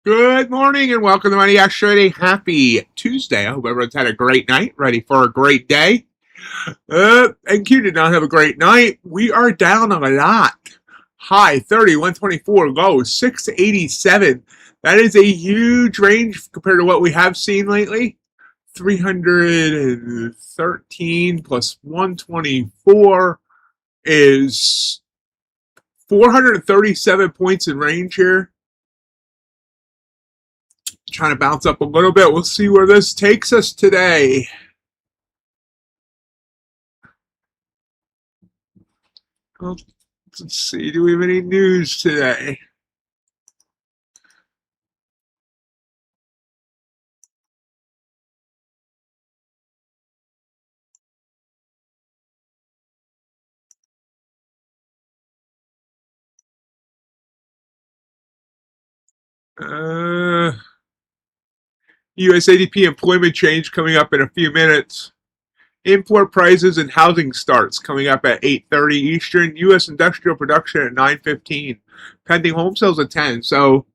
Good morning and welcome to MIGHTYOX Trading. Happy Tuesday. I hope everyone's had a great night, ready for a great day. And Q did not have a great night. We are down a lot. High 30, 124, low 687. That is a huge range compared to what we have seen lately. 313 plus 124 is 437 points in range here. Trying to bounce up a little bit. We'll see where this takes us today. Well, let's see. Do we have any news today? US ADP employment change coming up in a few minutes. Import prices and housing starts coming up at 8:30 Eastern. U.S. industrial production at 9:15. Pending home sales at 10. So,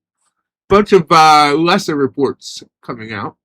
bunch of lesser reports coming out.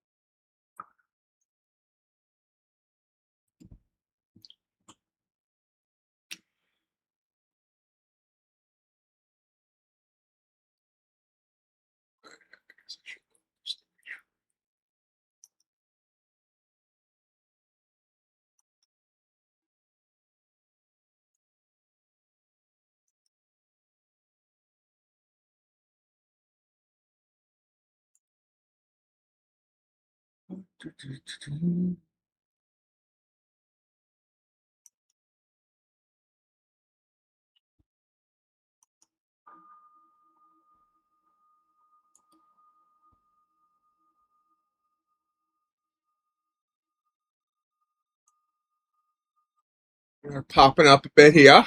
We're popping up a bit here.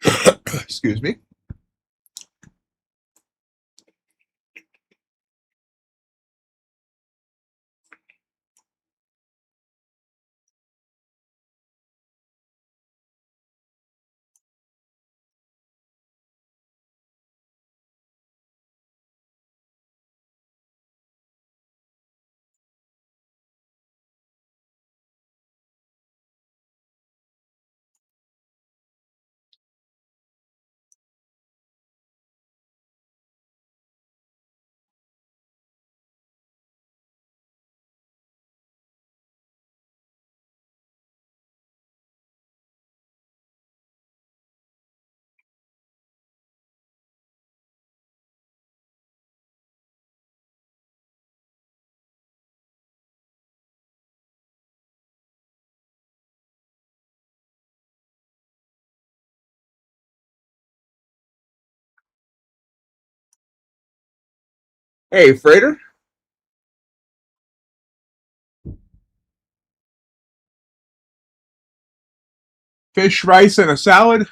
Excuse me. Hey, Freighter. Fish, rice, and a salad.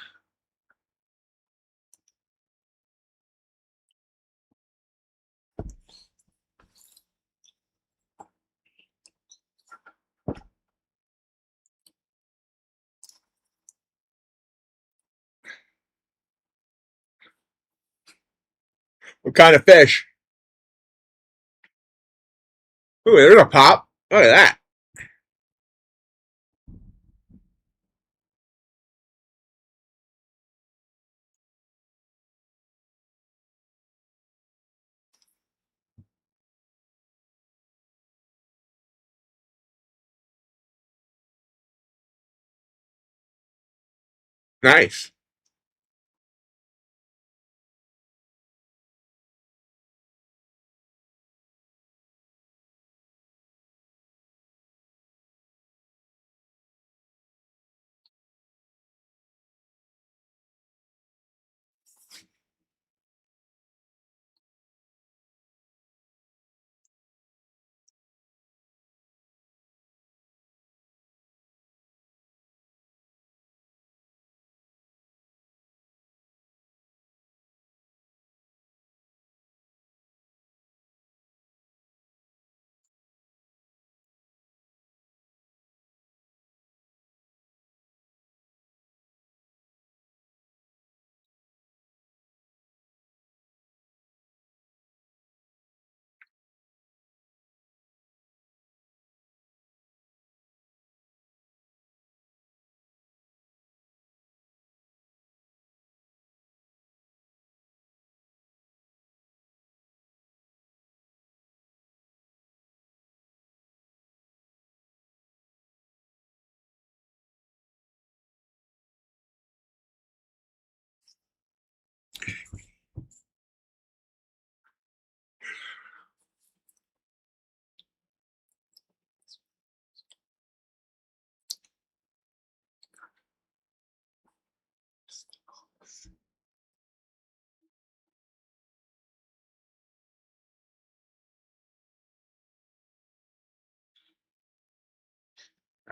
What kind of fish? Ooh, there's a pop. Look at that. Nice.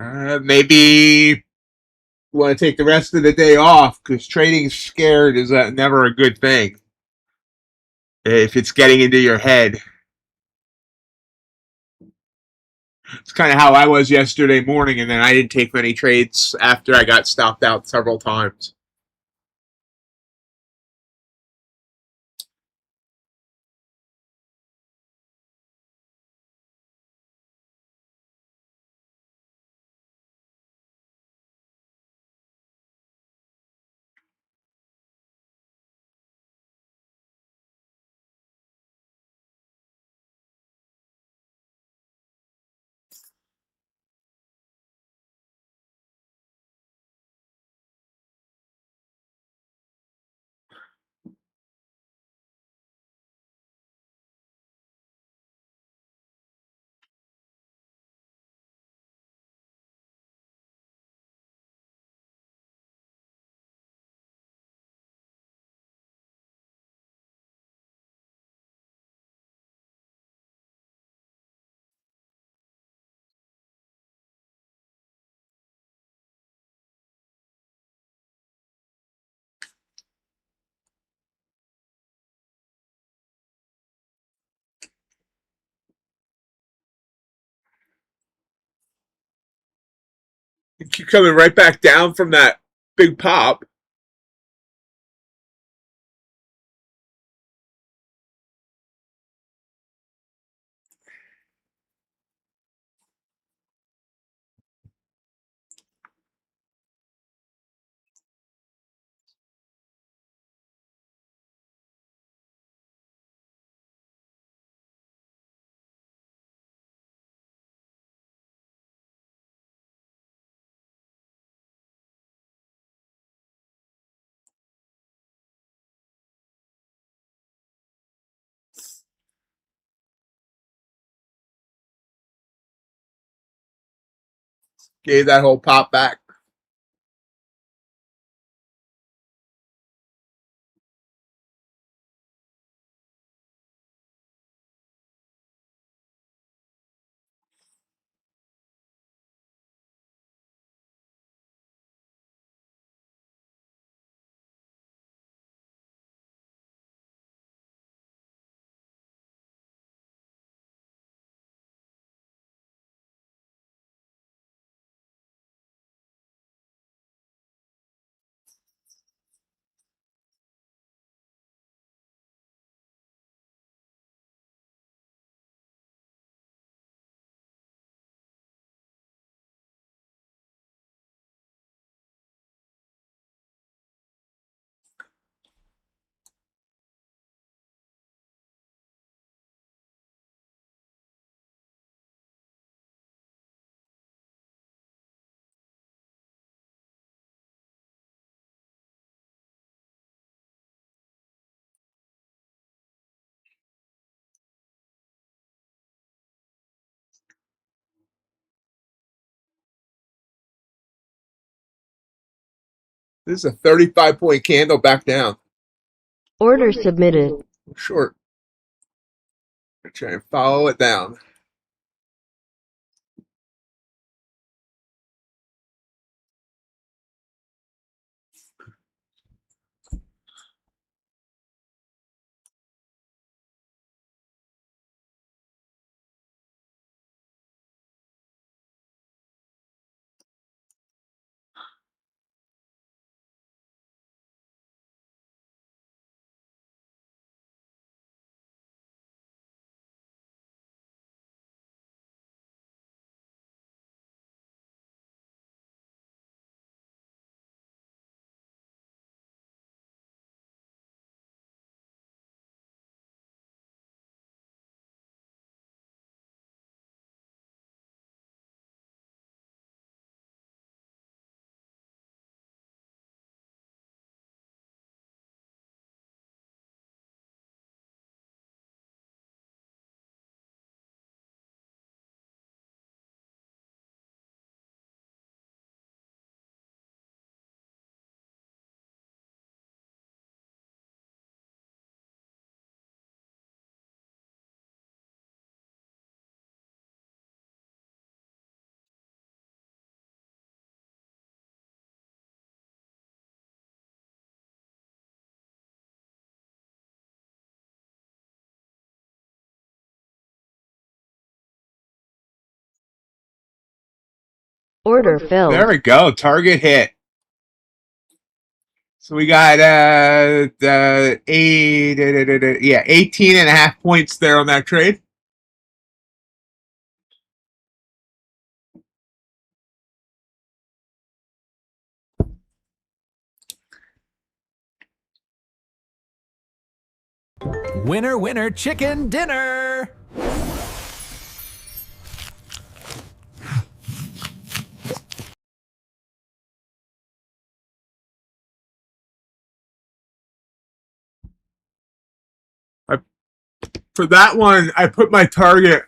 Maybe want to take the rest of the day off because trading scared is never a good thing if it's getting into your head. It's kind of how I was yesterday morning, and then I didn't take many trades after I got stopped out several times. You keep coming right back down from that big pop. Gave that whole pop back. This is a 35-point candle back down. Order submitted. Short. Try and follow it down. Order There filled. we go. Target hit. So we got 18.5 points there on that trade. Winner, winner, chicken dinner! For that one, I put my target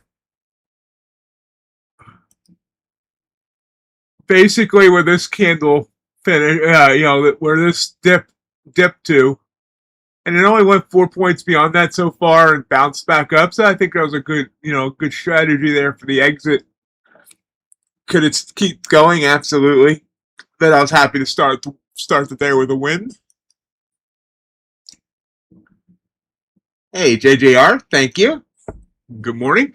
basically where this candle finish, where this dip to, and it only went 4 points beyond that so far and bounced back up. So I think that was a good, good strategy there for the exit. Could it keep going? Absolutely. But I was happy to start the day with a win. Hey, JJR, thank you. Good morning.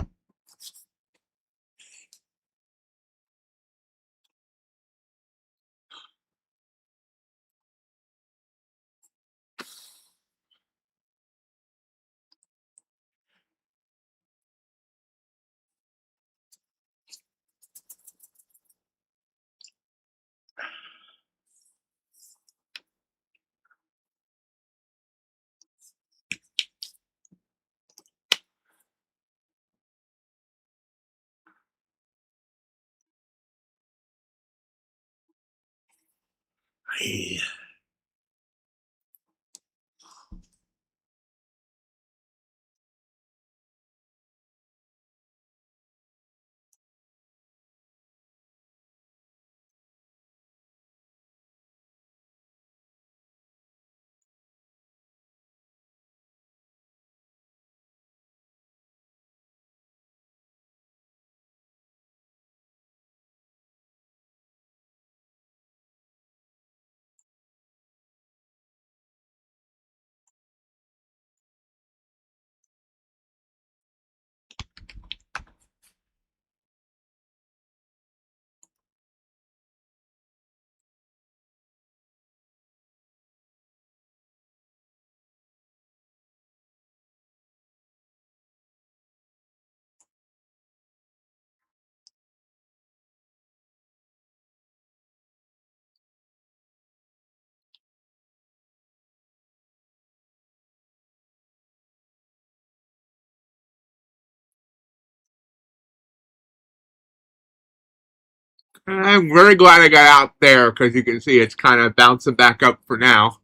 I'm very glad I got out there because you can see it's kind of bouncing back up for now.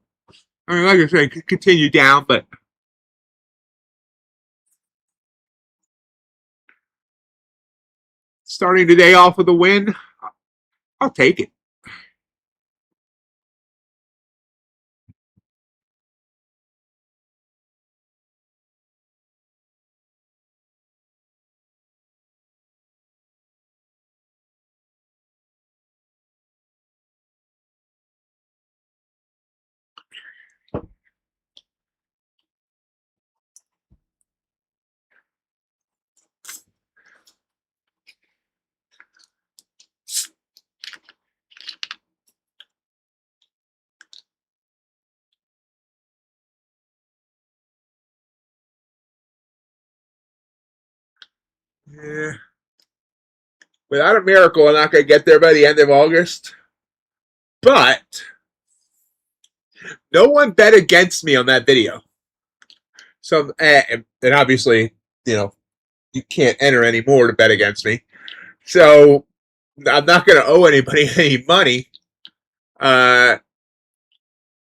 I mean, like I said, it could continue down, but starting the day off with a win, I'll take it. Yeah. Without a miracle, I'm not going to get there by the end of August. But no one bet against me on that video. So, and obviously, you can't enter anymore to bet against me. So I'm not going to owe anybody any money. I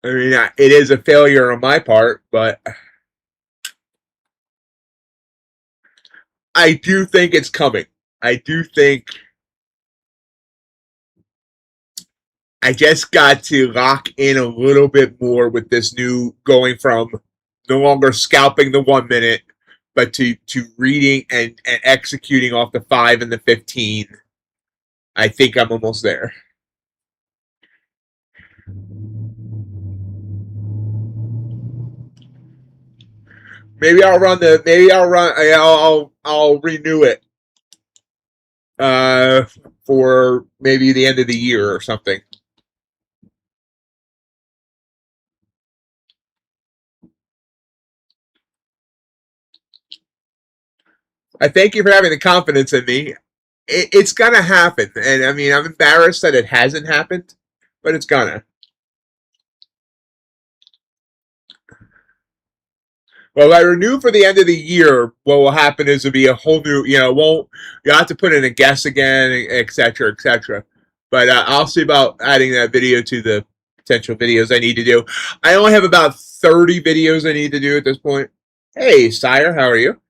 mean, it is a failure on my part, but I do think it's coming. I do think I just got to lock in a little bit more with this new going from no longer scalping the 1 minute, but to reading and executing off the 5 and the 15. I think I'm almost there. Maybe I'll renew it. uh, for maybe the end of the year or something. I thank you for having the confidence in me. It's gonna happen, and I mean, I'm embarrassed that it hasn't happened, but it's gonna. Well, if I renew for the end of the year, what will happen is it'll be a whole new, won't, you have to put in a guess again, et cetera, et cetera. But I'll see about adding that video to the potential videos I need to do. I only have about 30 videos I need to do at this point. Hey, Sire, how are you?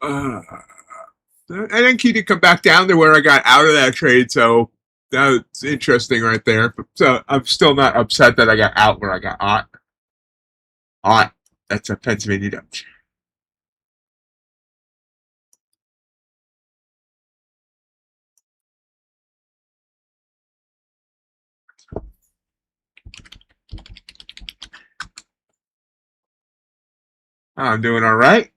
Uh, I think you did come back down to where I got out of that trade, so that's interesting right there. So I'm still not upset that I got out where I got out. Out. That's a Pennsylvania Dutch. I'm doing all right.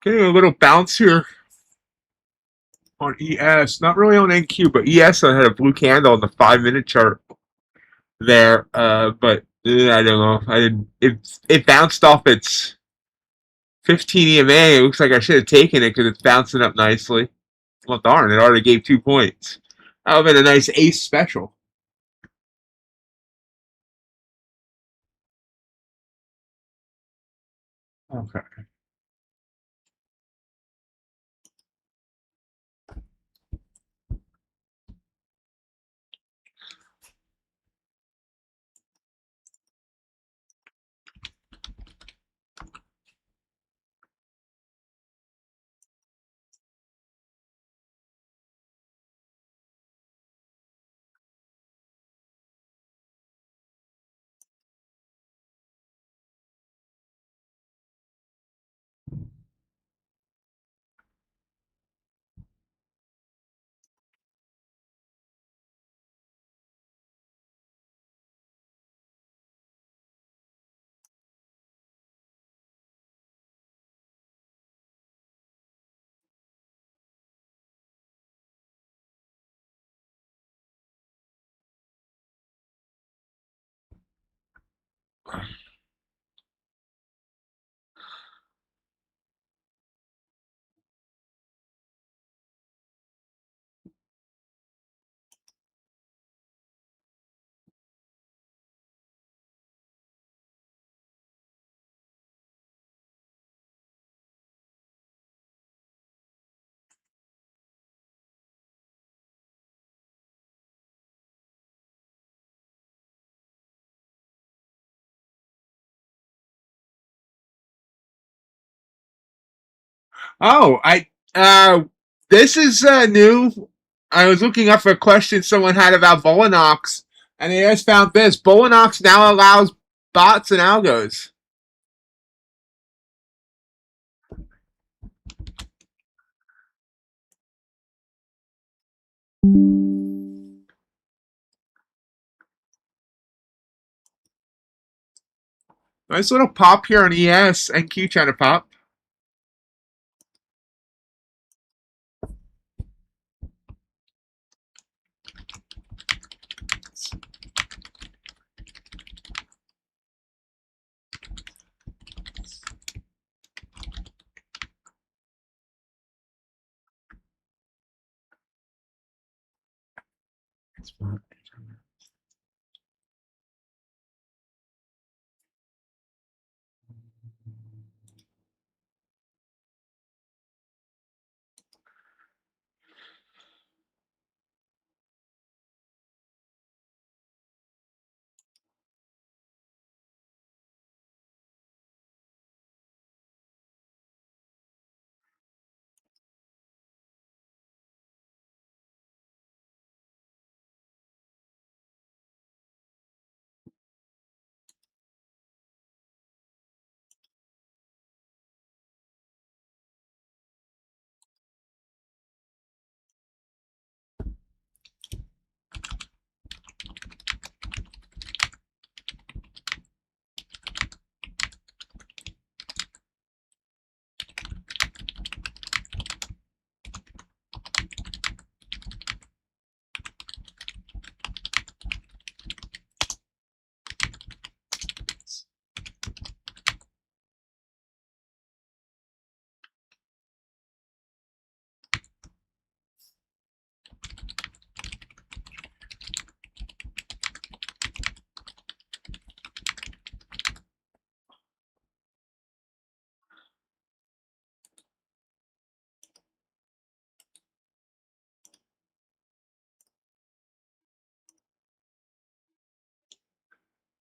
Getting a little bounce here on ES. Not really on NQ, but ES I had a blue candle on the 5 minute chart there. But I don't know. I didn't. It bounced off its 15 EMA. It looks like I should have taken it because it's bouncing up nicely. Well, darn! It already gave 2 points. That would have been a nice ace special. Okay. Oh, this is new. I was looking up for a question someone had about Bolinox, and they just found this. Bolinox now allows bots and algos. Nice little pop here on ES and Q trying to pop.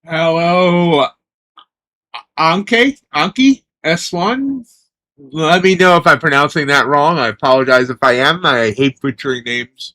Hello, Anki S1. Let me know if I'm pronouncing that wrong. I apologize if I am. I hate butchering names.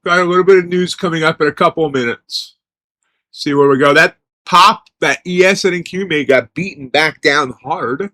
Got a little bit of news coming up in a couple of minutes. See where we go. That pop that ES and NQ made got beaten back down hard.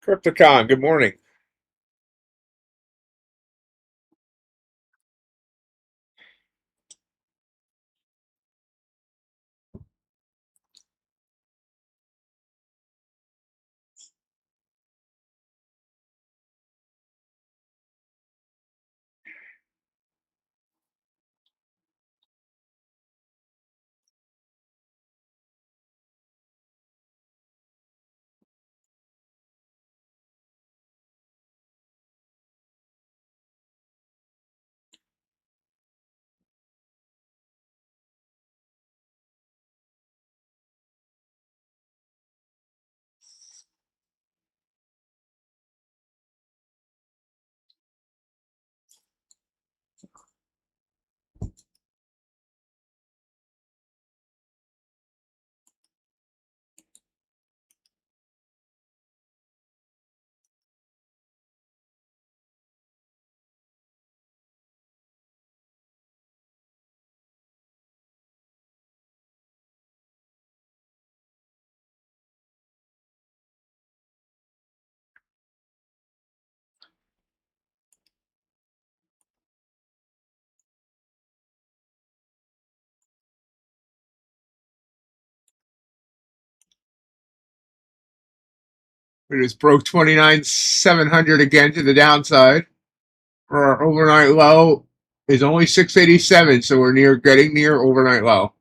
Crypticon, good morning. We just broke 29,700 again to the downside. Our overnight low is only 687, so we're getting near overnight low.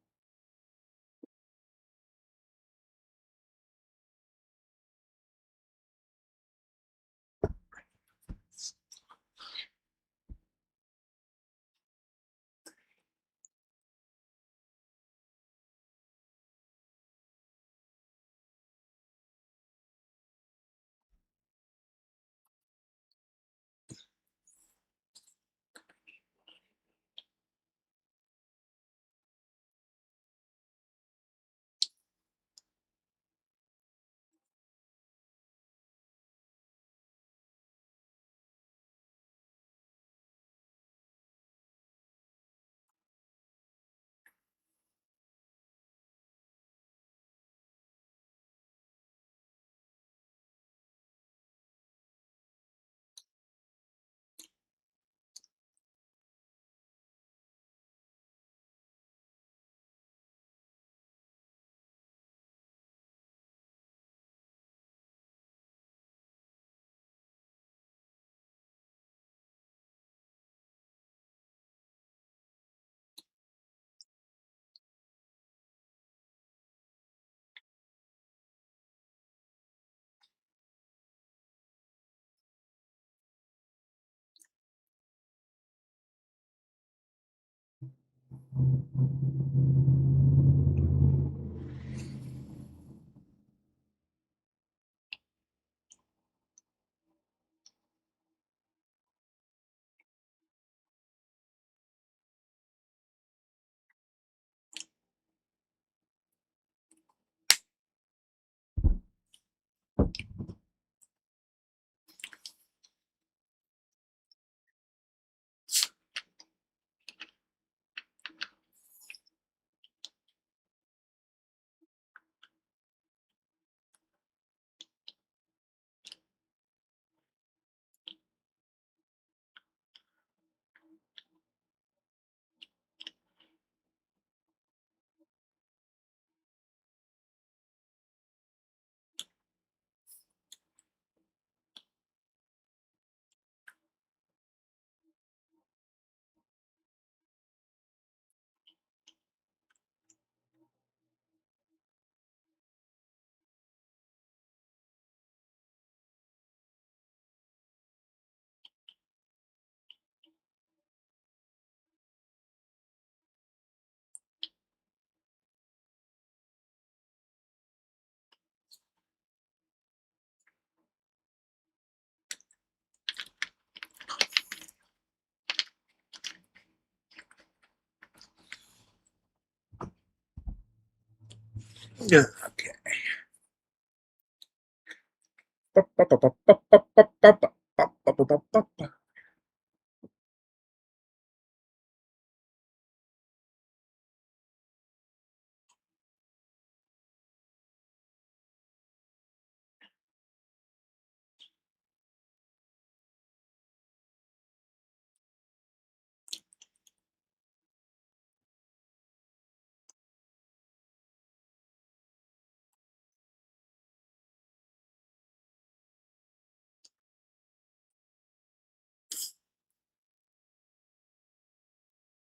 Yeah. Okay.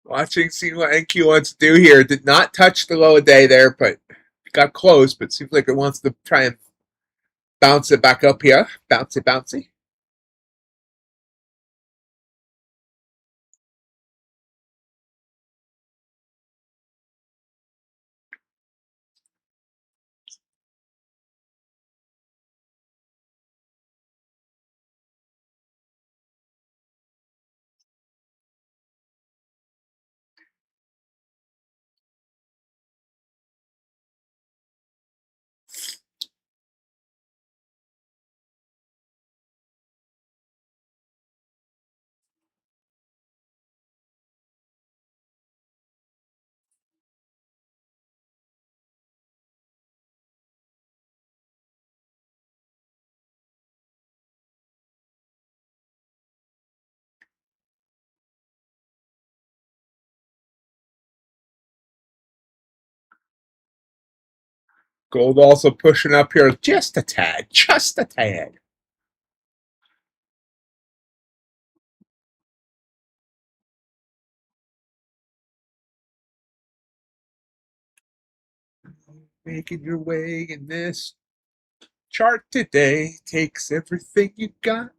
Watching, seeing what NQ wants to do here. Did not touch the low a day there, but got close. But seems like it wants to try and bounce it back up here. Bouncy, bouncy. Gold also pushing up here just a tad, just a tad. Making your way in this chart today takes everything you got.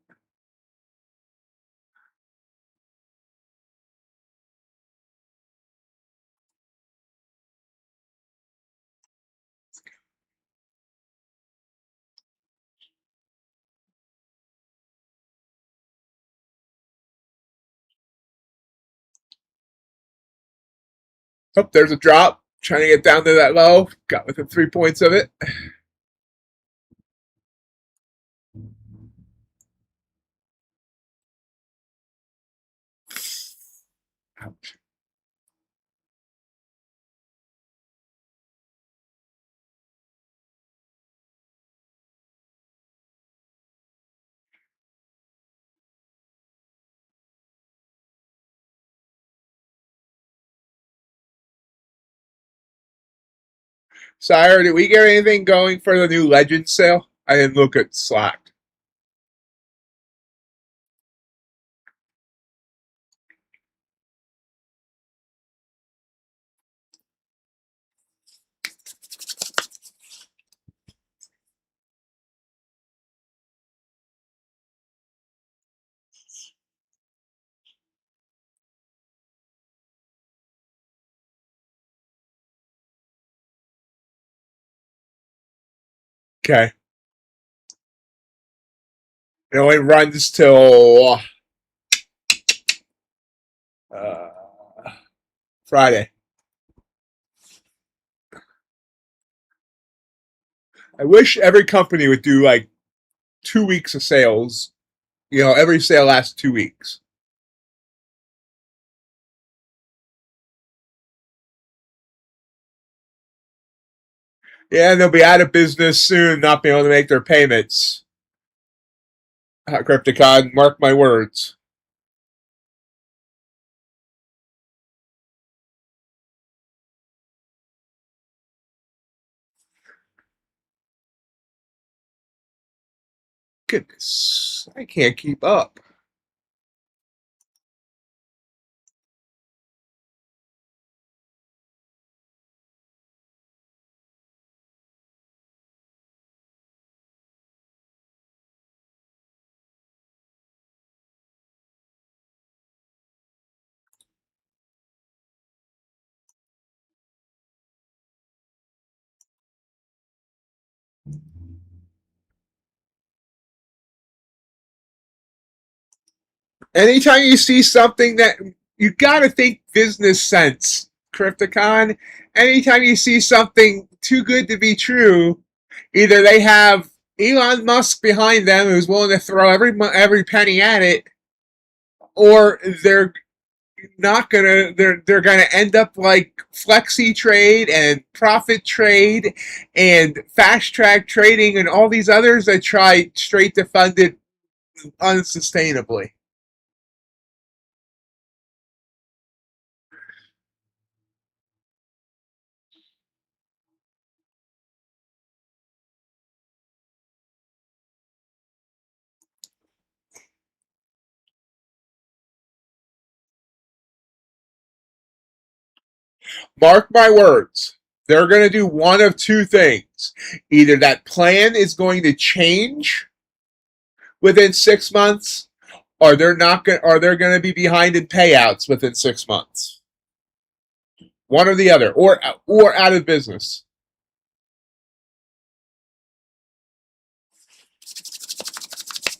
Oh, there's a drop. Trying to get down to that low. Got within 3 points of it. Ouch. Sire, did we get anything going for the new Legend sale? I didn't look at Slack. Okay. It only runs till uh, Friday. I wish every company would do like 2 weeks of sales. Every sale lasts 2 weeks. Yeah, and they'll be out of business soon, not being able to make their payments. Crypticon, mark my words. Goodness, I can't keep up. Anytime you see something that you got to think business sense, Crypticon. Anytime you see something too good to be true, either they have Elon Musk behind them who's willing to throw every penny at it, or they're gonna end up like flexi trade and profit trade and fast track trading and all these others that try straight to fund it unsustainably. Mark my words. They're going to do one of two things. Either that plan is going to change within 6 months, or they're not going, or they're going to be behind in payouts within 6 months. One or the other, or out of business.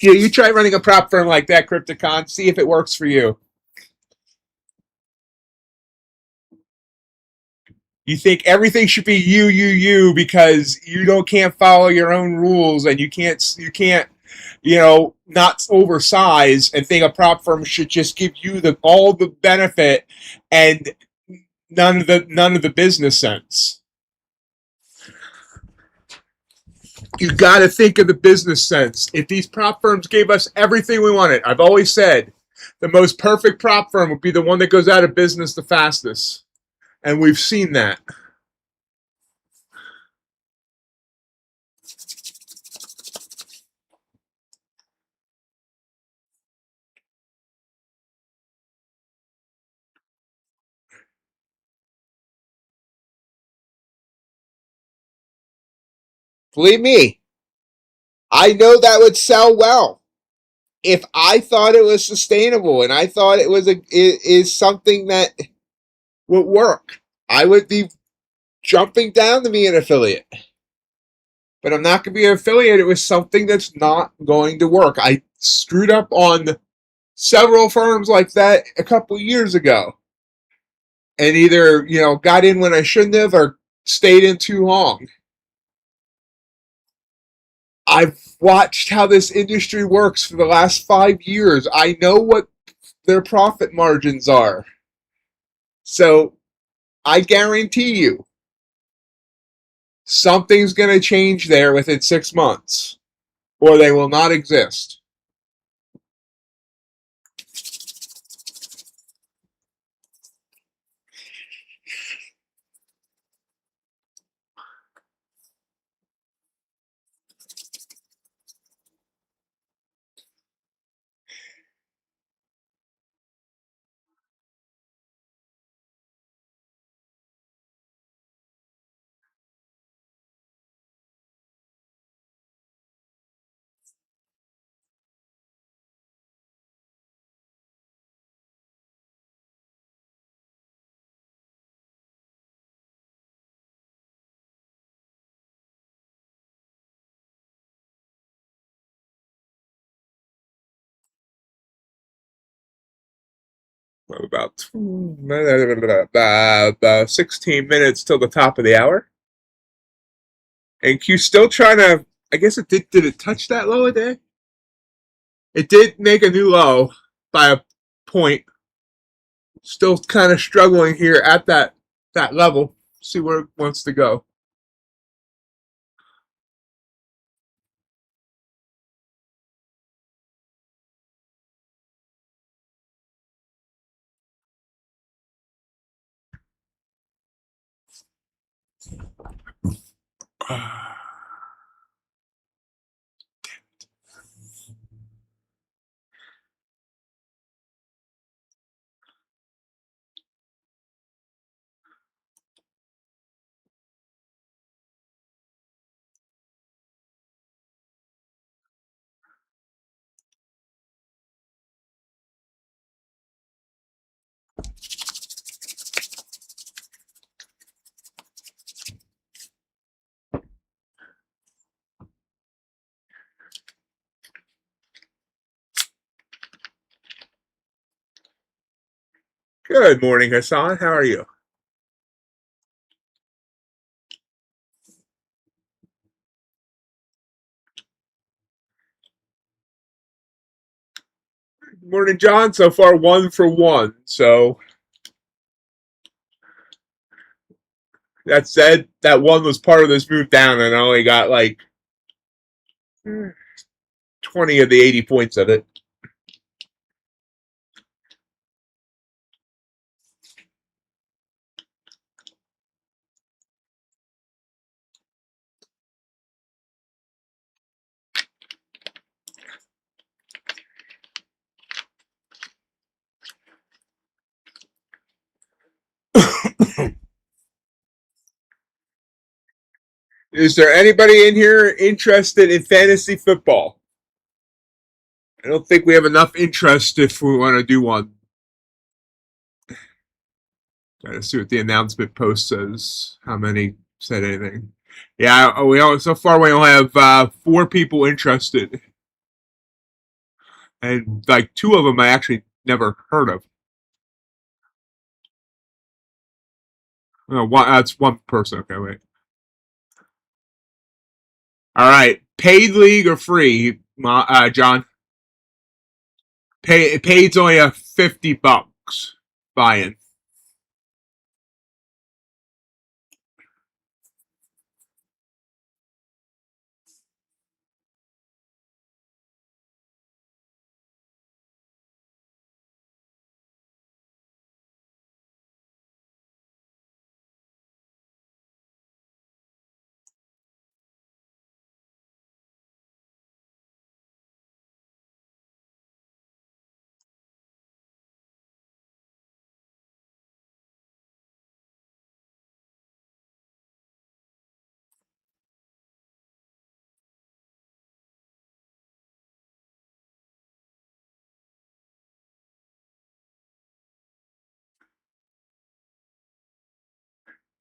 You try running a prop firm like that, Crypticon. See if it works for you. You think everything should be you because can't follow your own rules and you can't not oversize and think a prop firm should just give you all the benefit and none of the business sense. You got to think of the business sense. If these prop firms gave us everything we wanted, I've always said the most perfect prop firm would be the one that goes out of business the fastest. And we've seen that. Believe me, I know that would sell well. If I thought it was sustainable and I thought it was is something that would work, I would be jumping down to be an affiliate. But I'm not going to be affiliated with something that's not going to work. I screwed up on several firms like that a couple years ago, and either got in when I shouldn't have or stayed in too long. I've watched how this industry works for the last 5 years. I know what their profit margins are. So I guarantee you something's going to change there within 6 months, or they will not exist. About 16 minutes till the top of the hour. And Q still trying to. I guess it did. Did it touch that low a day? It did make a new low by a point. Still kind of struggling here at that level. See where it wants to go. Good morning, Hassan. How are you? Morning, John. So far, 1 for 1. So that said, that one was part of this move down, and I only got like 20 of the 80 points of it. Is there anybody in here interested in fantasy football? I don't think we have enough interest if we want to do one. Trying to see what the announcement post says. How many said anything? Yeah, so far we only have 4 people interested, and like 2 of them I actually never heard of. That's one person. Okay, wait. All right, paid league or free, John? Paid's only a $50 buy-in.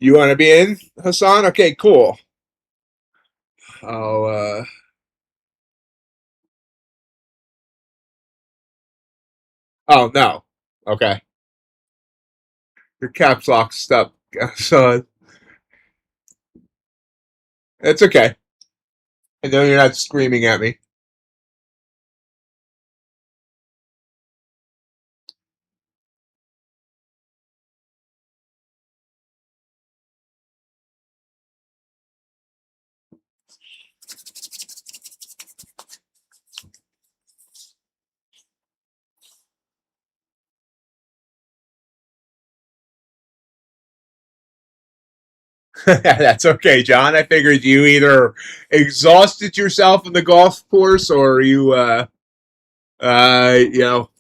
You want to be in, Hassan? Okay, cool. I'll Oh no. Okay. Your caps lock stuck, so it's okay. I know you're not screaming at me. That's okay, John. I figured you either exhausted yourself in the golf course or you you know,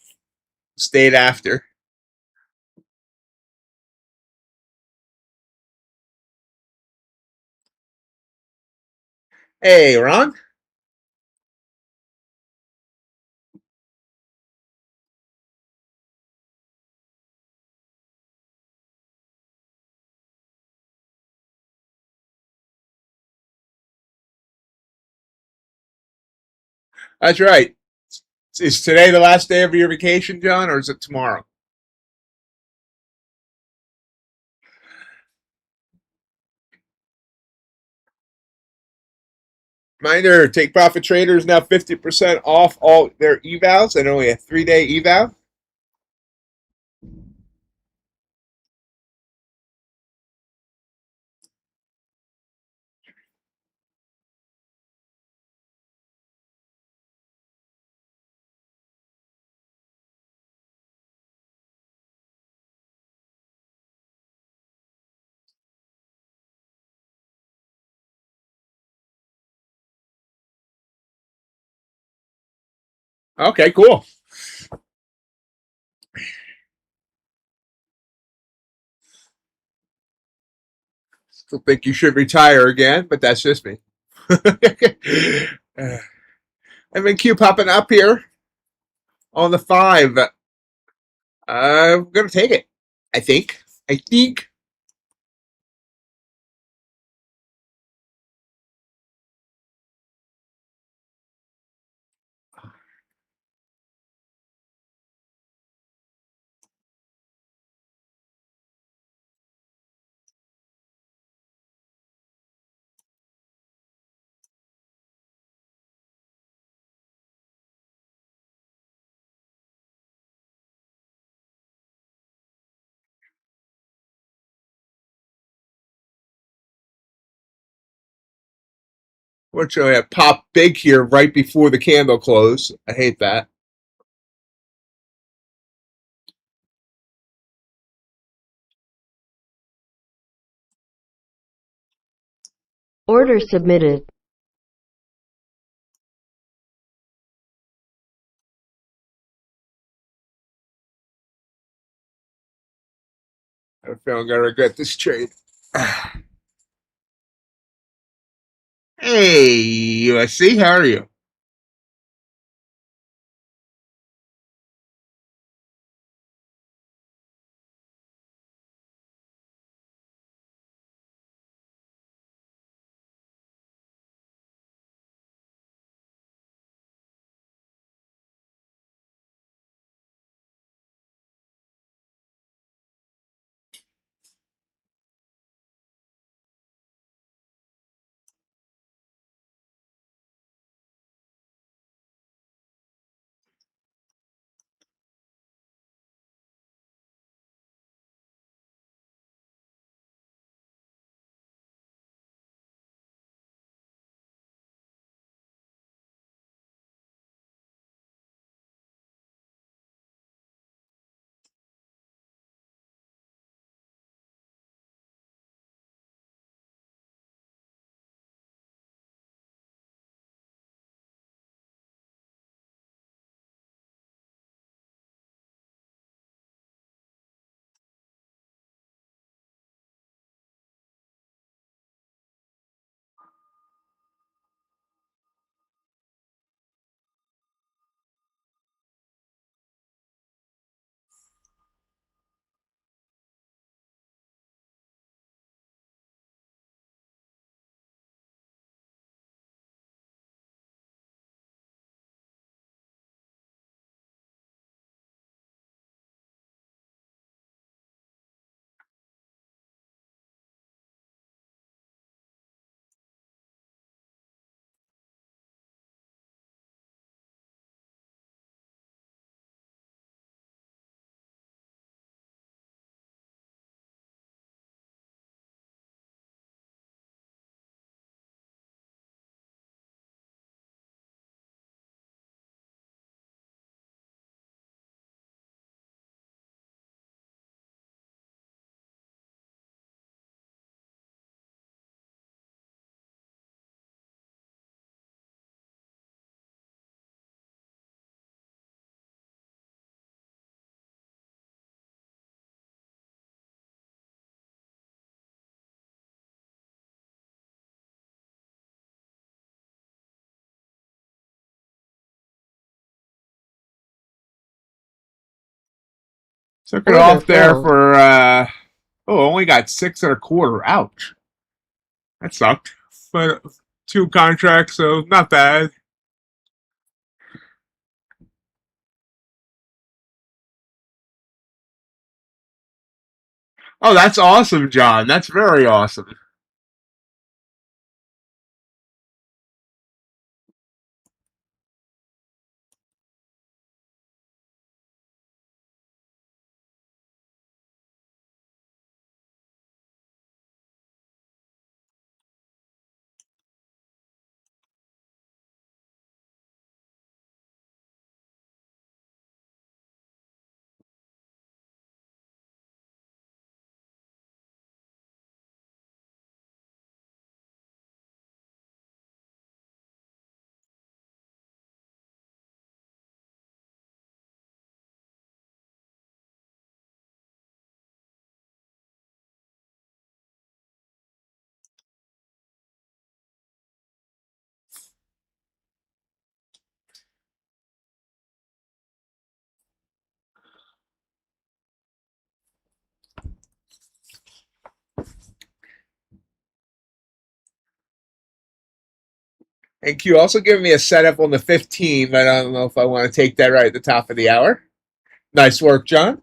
stayed after. Hey, Ron. That's right. Is today the last day of your vacation, John, or is it tomorrow? Reminder, Take Profit Traders now 50% off all their evals and only a 3-day eval. Okay, cool. Still think you should retire again, but that's just me. MNQ popping up here on the 5. I'm going to take it. I think. Fortunately, I popped big here right before the candle closed. I hate that. Order submitted. I have a feeling I'm going to regret this trade. Hey, USC, how are you? Took it Order off there failed. for, only got 6.25. Ouch. That sucked. But 2 contracts, so not bad. Oh, that's awesome, John. That's very awesome. And Q also giving me a setup on the 15, but I don't know if I want to take that right at the top of the hour. Nice work, John.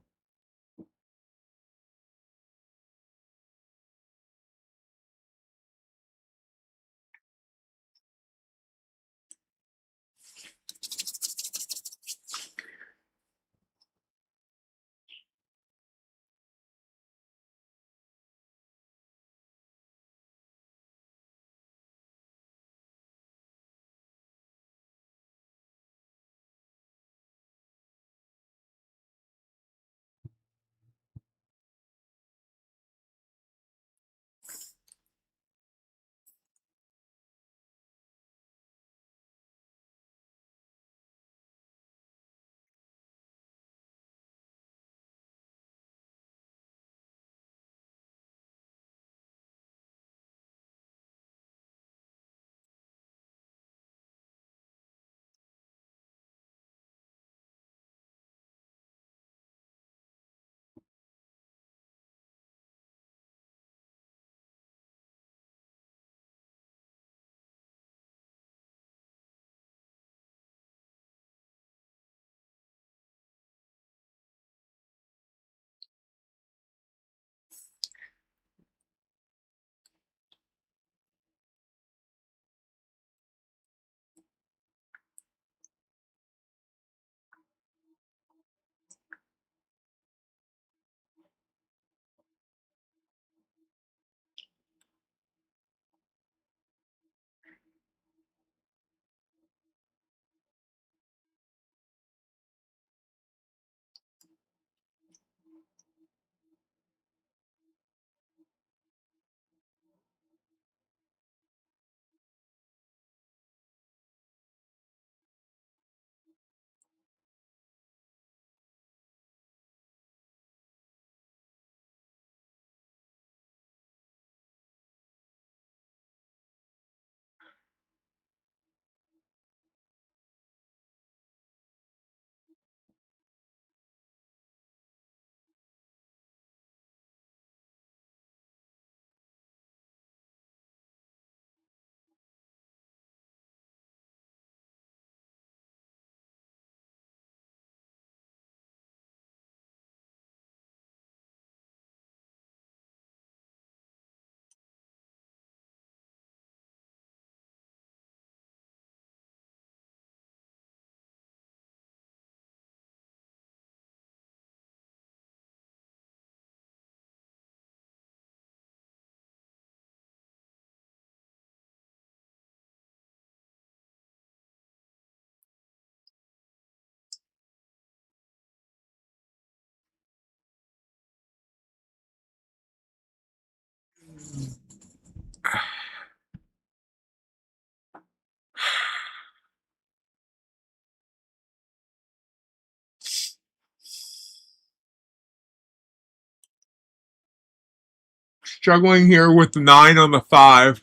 Struggling here with the 9 on the 5.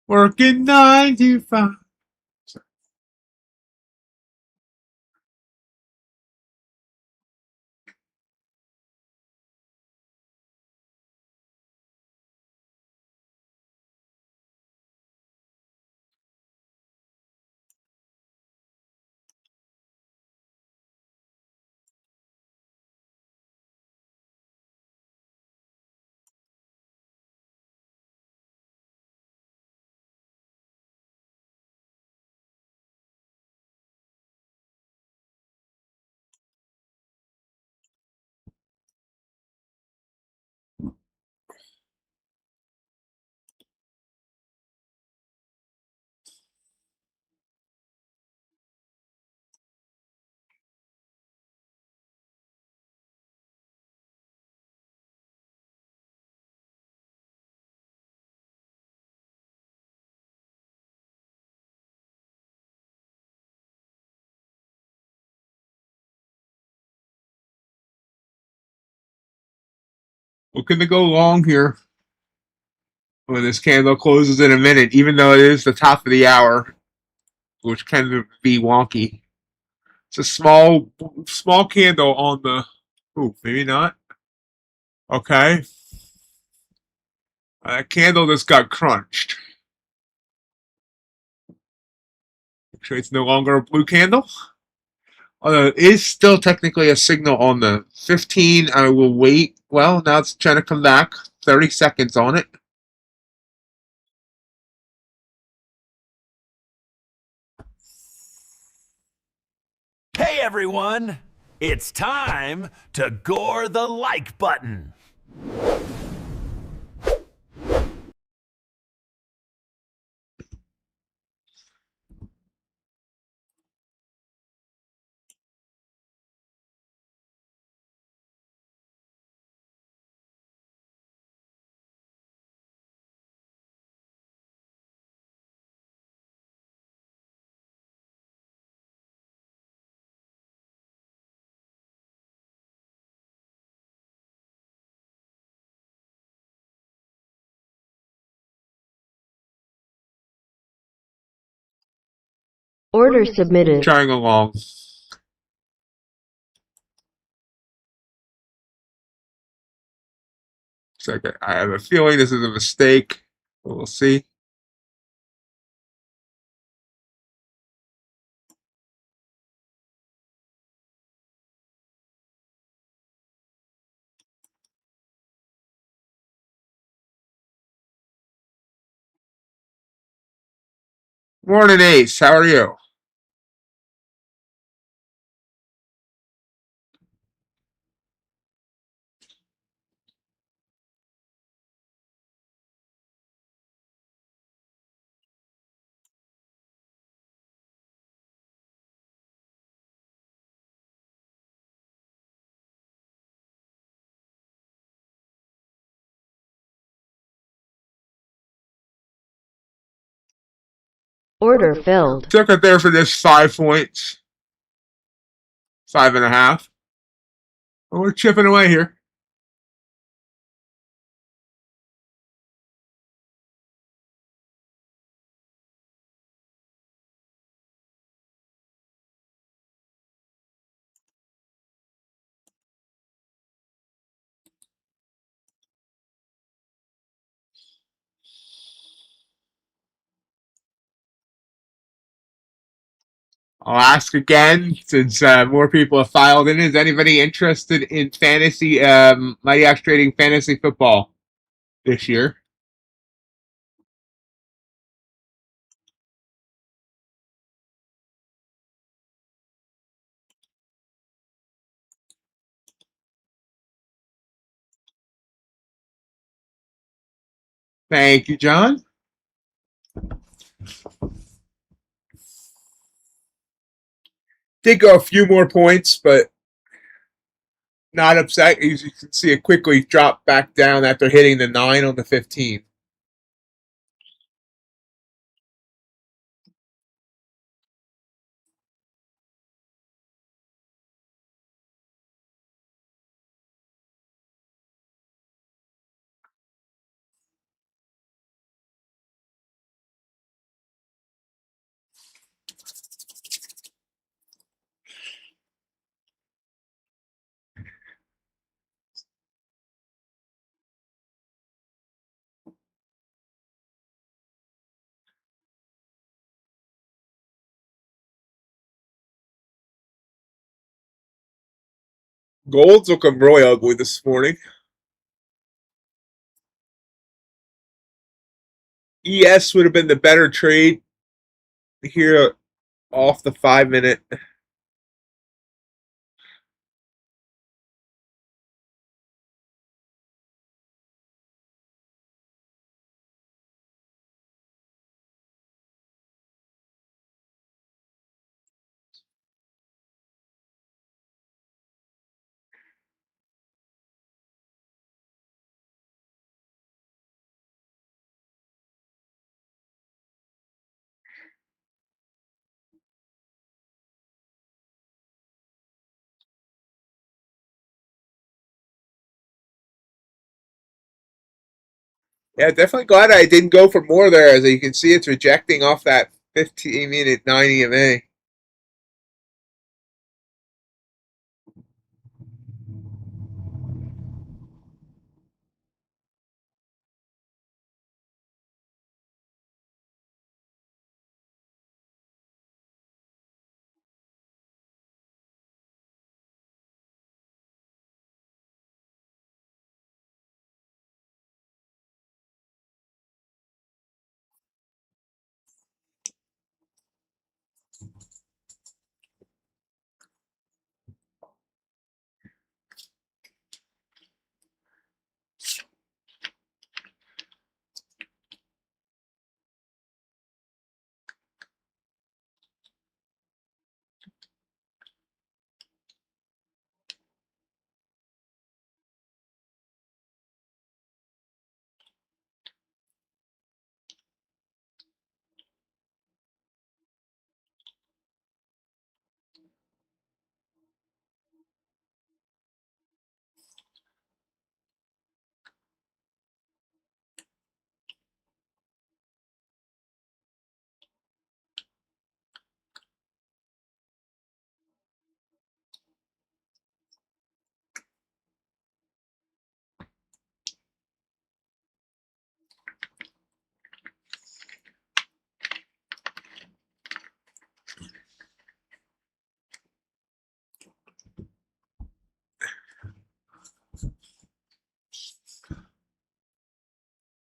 Working 9 to 5. Looking to go long here when this candle closes in a minute, even though it is the top of the hour, which can be wonky. It's a small candle on the. Ooh, maybe not. Okay. That candle just got crunched. Actually, it's no longer a blue candle. Although it is still technically a signal on the 15. I will wait. Well, now it's trying to come back. 30 seconds on it. Hey everyone! It's time to gore the like button. Order submitted. Trying along. Second, I have a feeling this is a mistake. We'll see. Morning, Ace. How are you? Order filled. Took it there for this 5 points. 5.5. Well, we're chipping away here. I'll ask again since more people have filed in. Is anybody interested in fantasy, MIGHTYOX trading fantasy football this year? Thank you, John. Did go a few more points, but not upset. As you can see, it quickly dropped back down after hitting the 9 on the 15. Gold's looking really ugly this morning. ES would have been the better trade here off the 5 minute. Yeah, definitely glad I didn't go for more there. As you can see, it's rejecting off that 15-minute 9 EMA.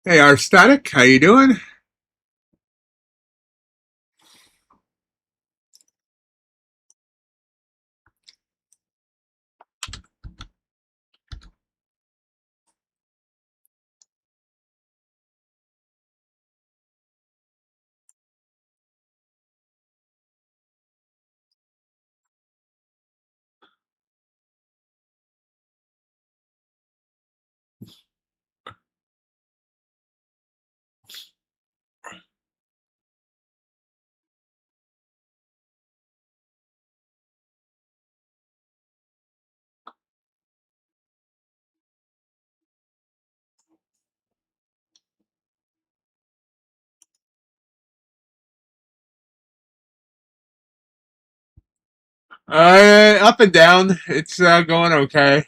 Hey, our static, how you doing? Up and down. It's going okay.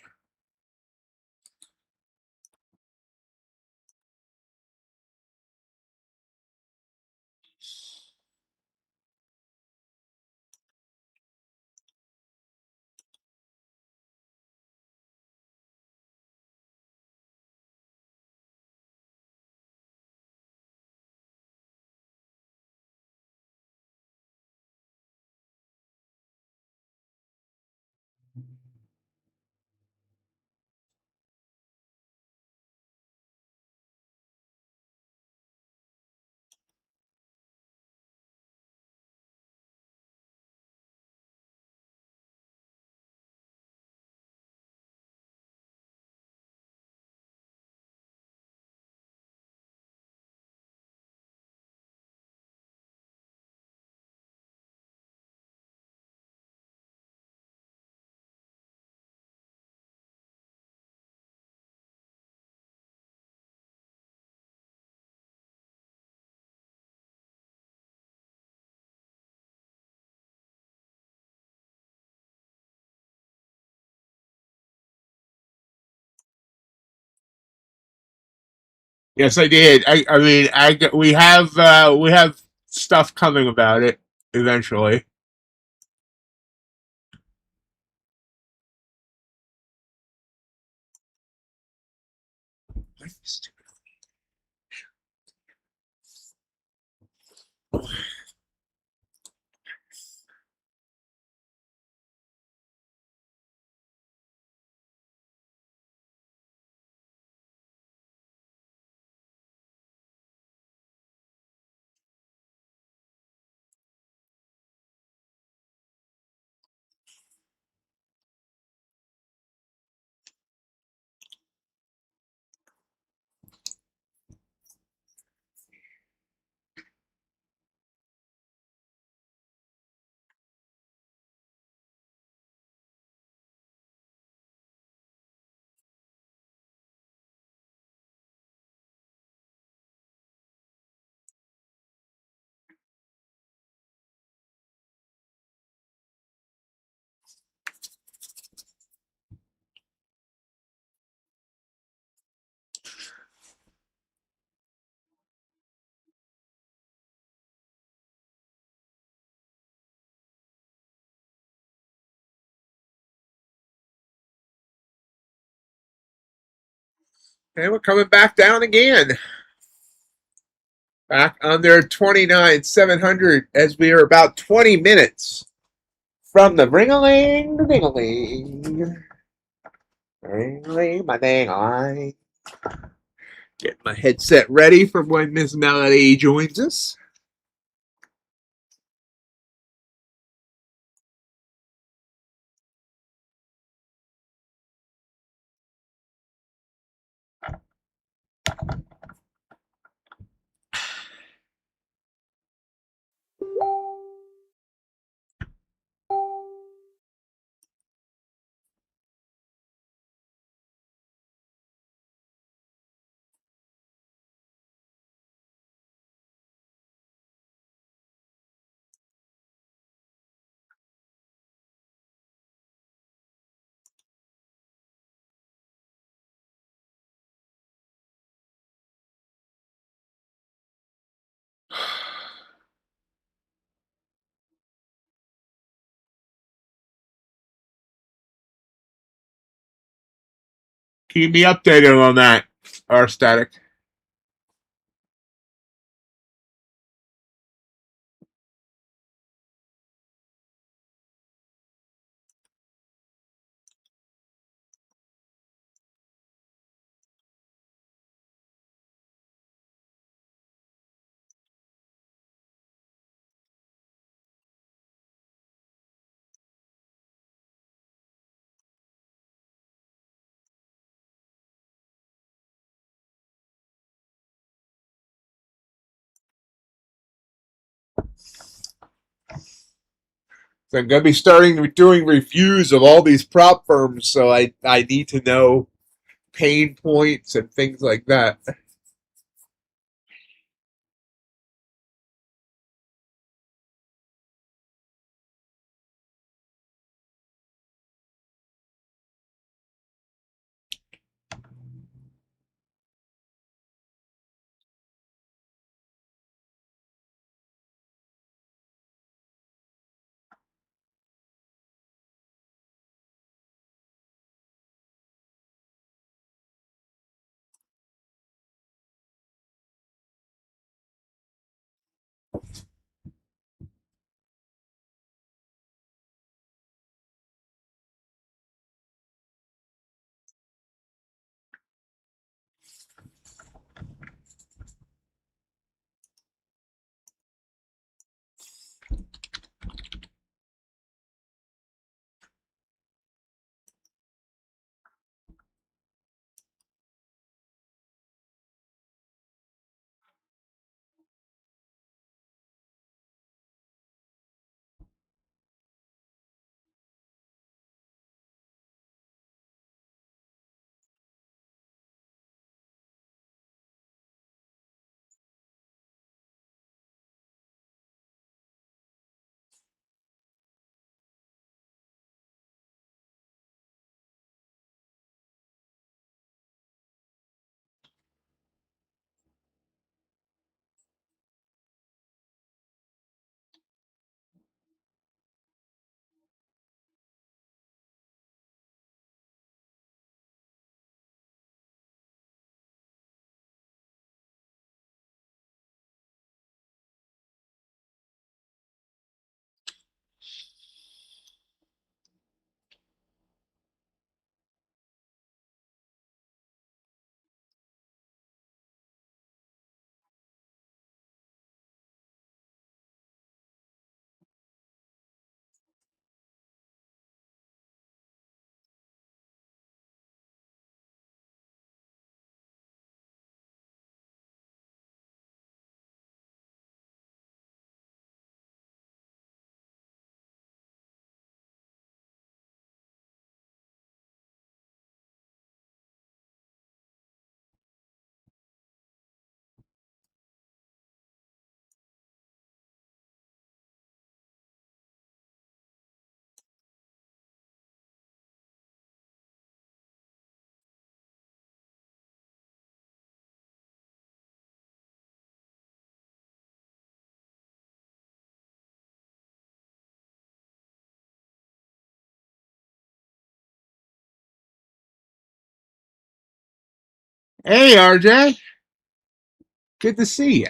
Yes, I did. I mean, we have stuff coming about it eventually. And we're coming back down again. Back under 29,700 as we are about 20 minutes from the ring-a-ling, ding-a-ling. Ring-a-ling, my dang-a-ling. Get my headset ready for when Miss Melody joins us. Keep me updated on that, our static. So I'm going to be starting doing reviews of all these prop firms, so I need to know pain points and things like that. Hey, RJ. Good to see you.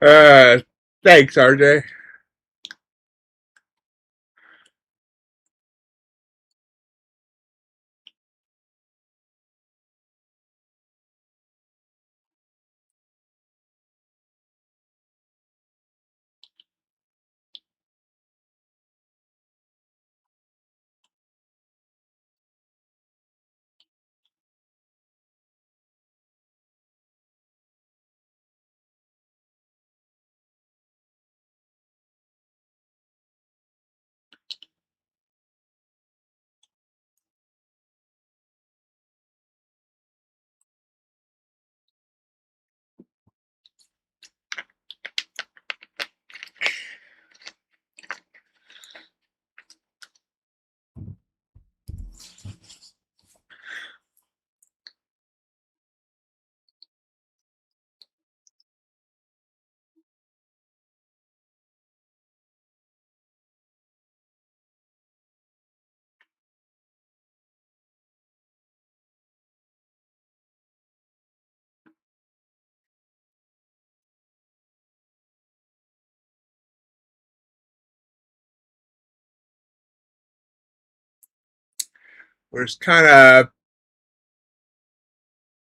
uh, Thanks, RJ. We're just kind of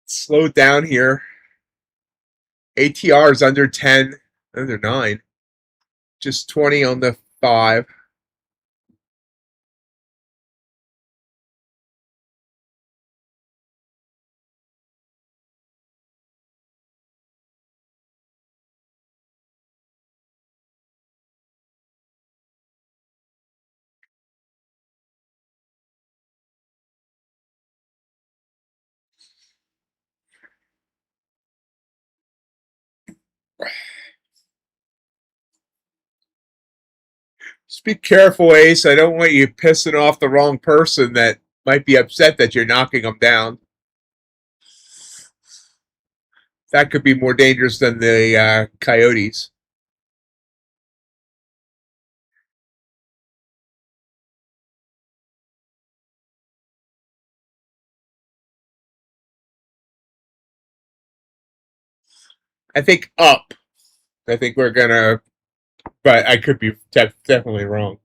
slowed down here. ATR is under 10, under 9. Just 20 on the 5. Just be careful, Ace. I don't want you pissing off the wrong person that might be upset that you're knocking them down. That could be more dangerous than the coyotes. I think up. I think we're gonna, but I could be definitely wrong.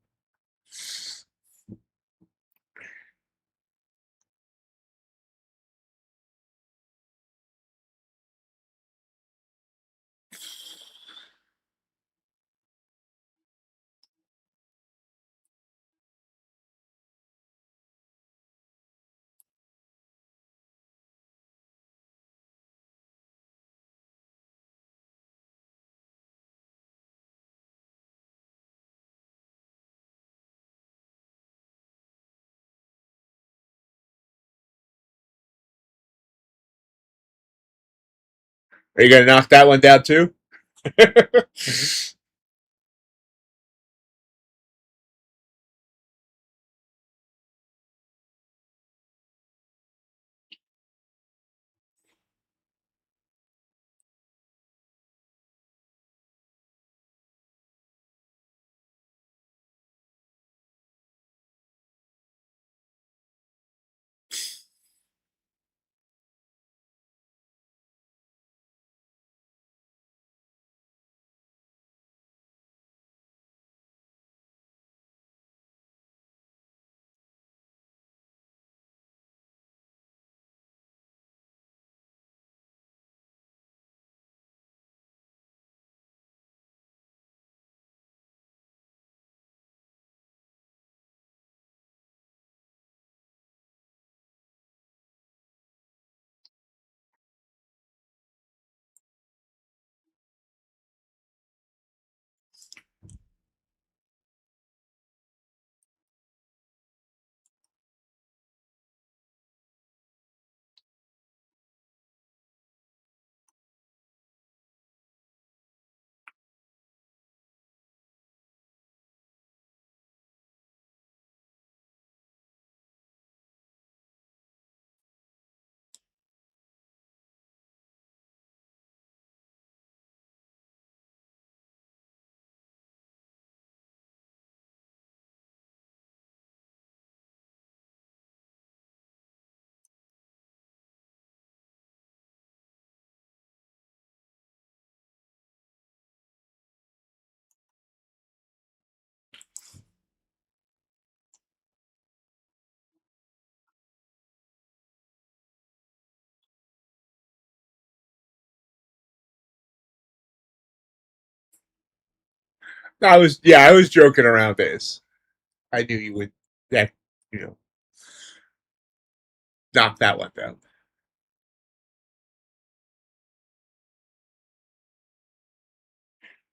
Are you gonna knock that one down too? I was joking around this. I knew you would that you know knock that one down.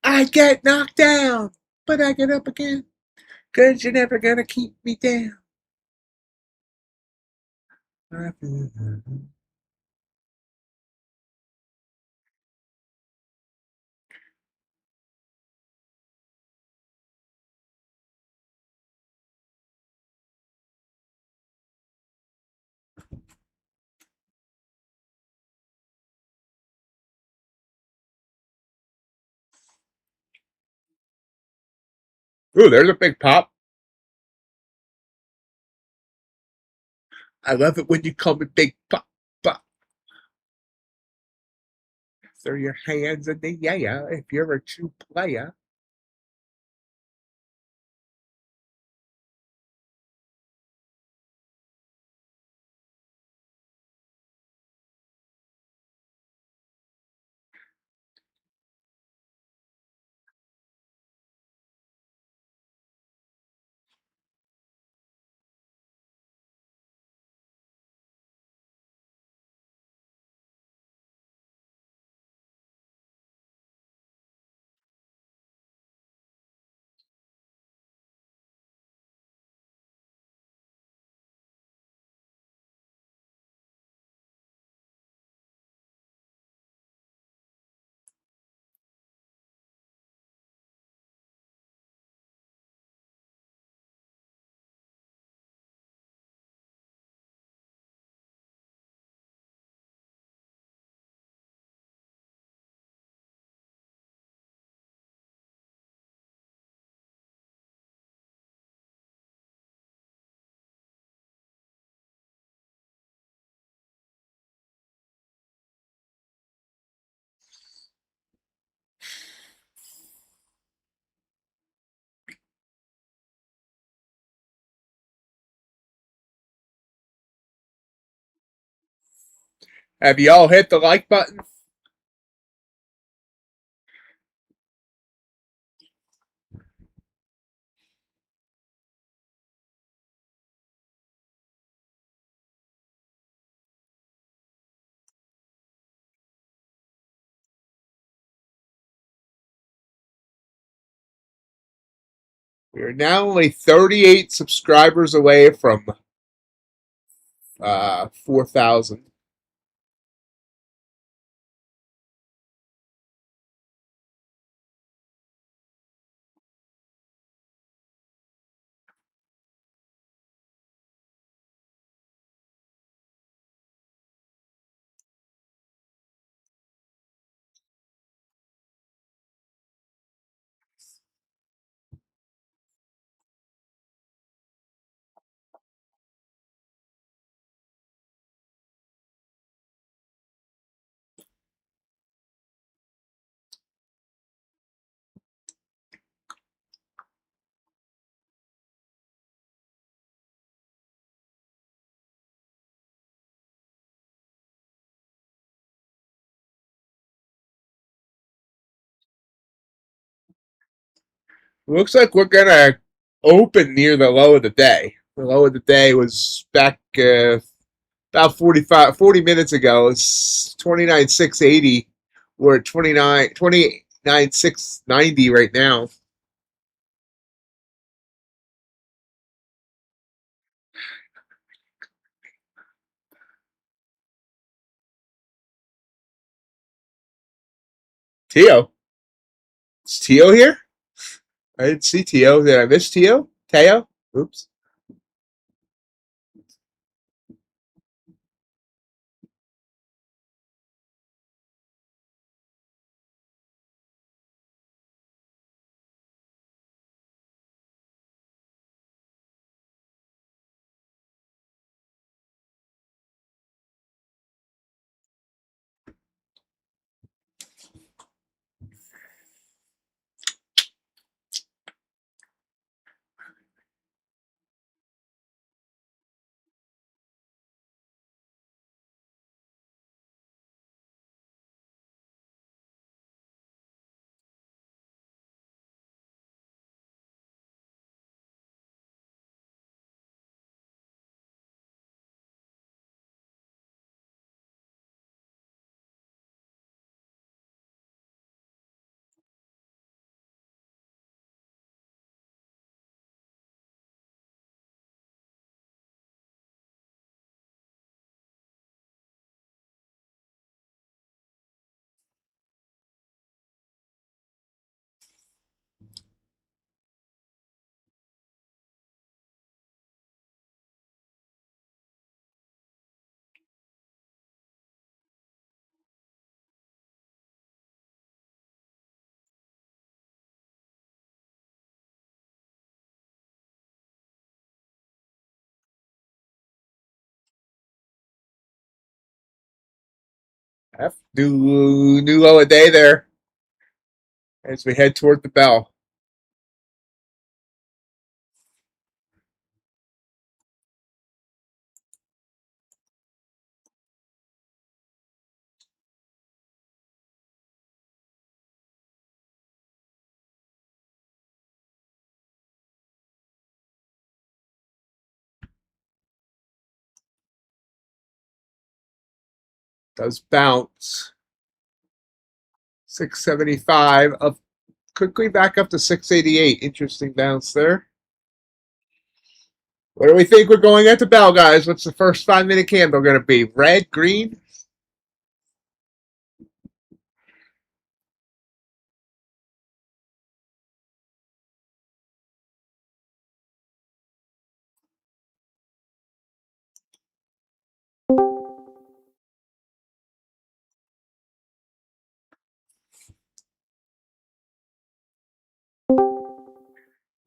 I get knocked down, but I get up again. 'Cause you're never gonna keep me down. Ooh, there's a big pop. I love it when you call me Big Pop. Pop. Throw your hands in the air if you're a true player. Have you all hit the like button? We are now only 38 subscribers away from 4,000. Looks like we're gonna open near the low of the day. The low of the day was back about 40 minutes ago. It's 29,680. We're at 29,690 right now. Tio. Is Tio here? I didn't see Tio. Did I miss Tio? Teo? Oops. New low a day there as we head toward the bell. Does bounce. 675 up quickly back up to 688. Interesting bounce there. What do we think we're going at the bell, guys? What's the first 5-minute candle going to be? Red, green?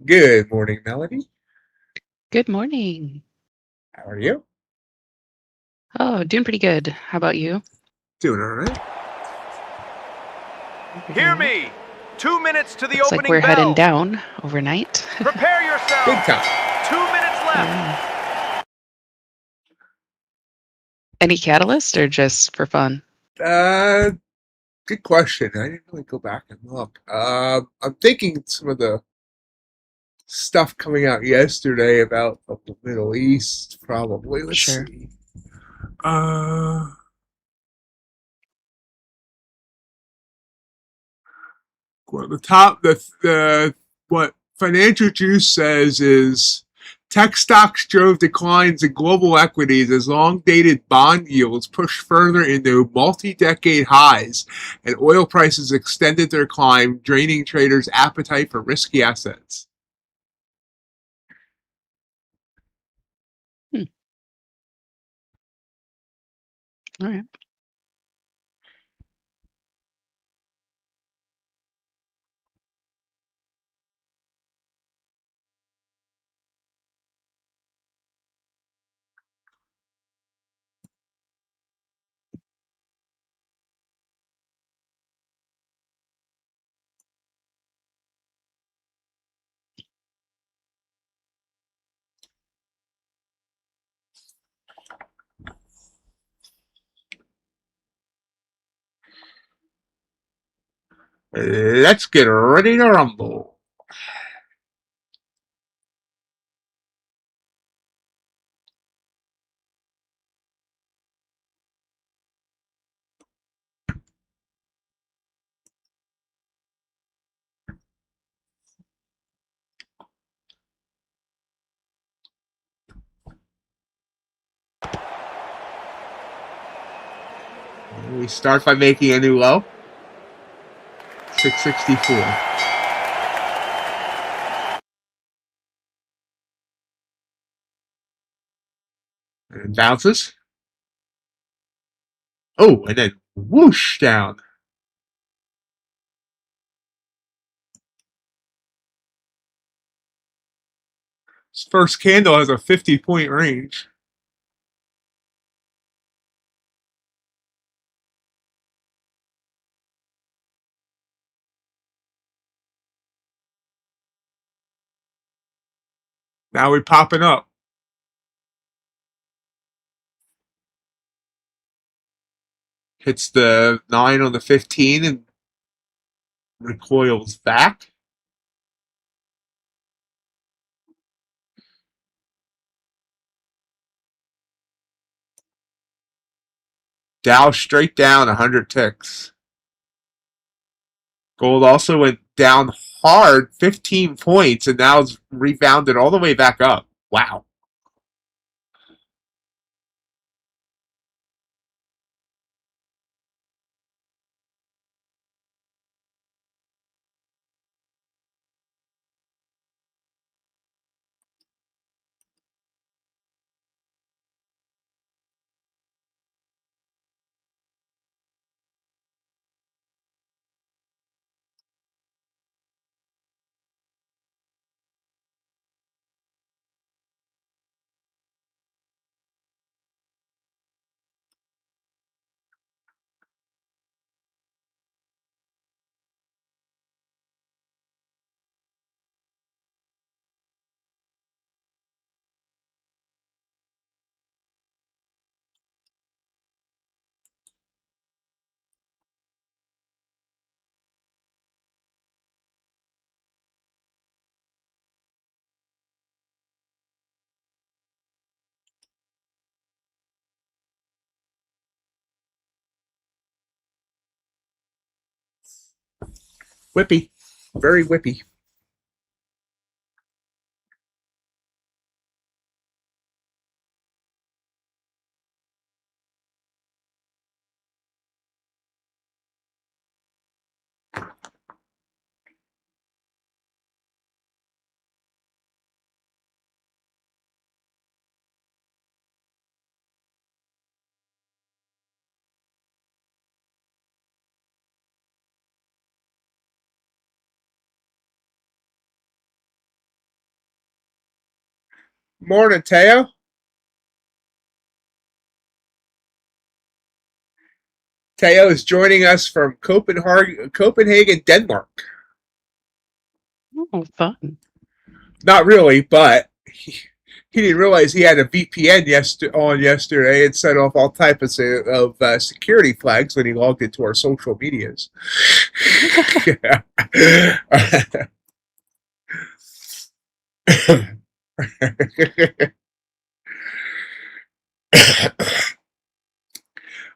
Good morning, Melody. Good morning. How are you? Oh, doing pretty good. How about you? Doing all right. Hear me! 2 minutes to the Looks like opening we're bell. heading down overnight. Prepare yourself. Big time. 2 minutes left. Yeah. Any catalyst or just for fun? Good question. I didn't really go back and look. I'm thinking some of the stuff coming out yesterday about the Middle East, probably. Let's Sure. see. Well, what Financial Juice says is tech stocks drove declines in global equities as long-dated bond yields pushed further into multi-decade highs, and oil prices extended their climb, draining traders' appetite for risky assets. All right. Let's get ready to rumble. We start by making a new low. 664. And bounces. Oh, and then whoosh down. This first candle has a 50-point range. Now we're popping up. Hits the 9 on the 15 and recoils back. Dow straight down 100 ticks. Gold also went down hard 15 points and now it's rebounded all the way back up. Wow. Whippy. Very whippy. Morning, Teo. Teo is joining us from Copenhagen, Denmark. Oh, fun. Not really, but he didn't realize he had a VPN on yesterday and set off all types of security flags when he logged into our social medias.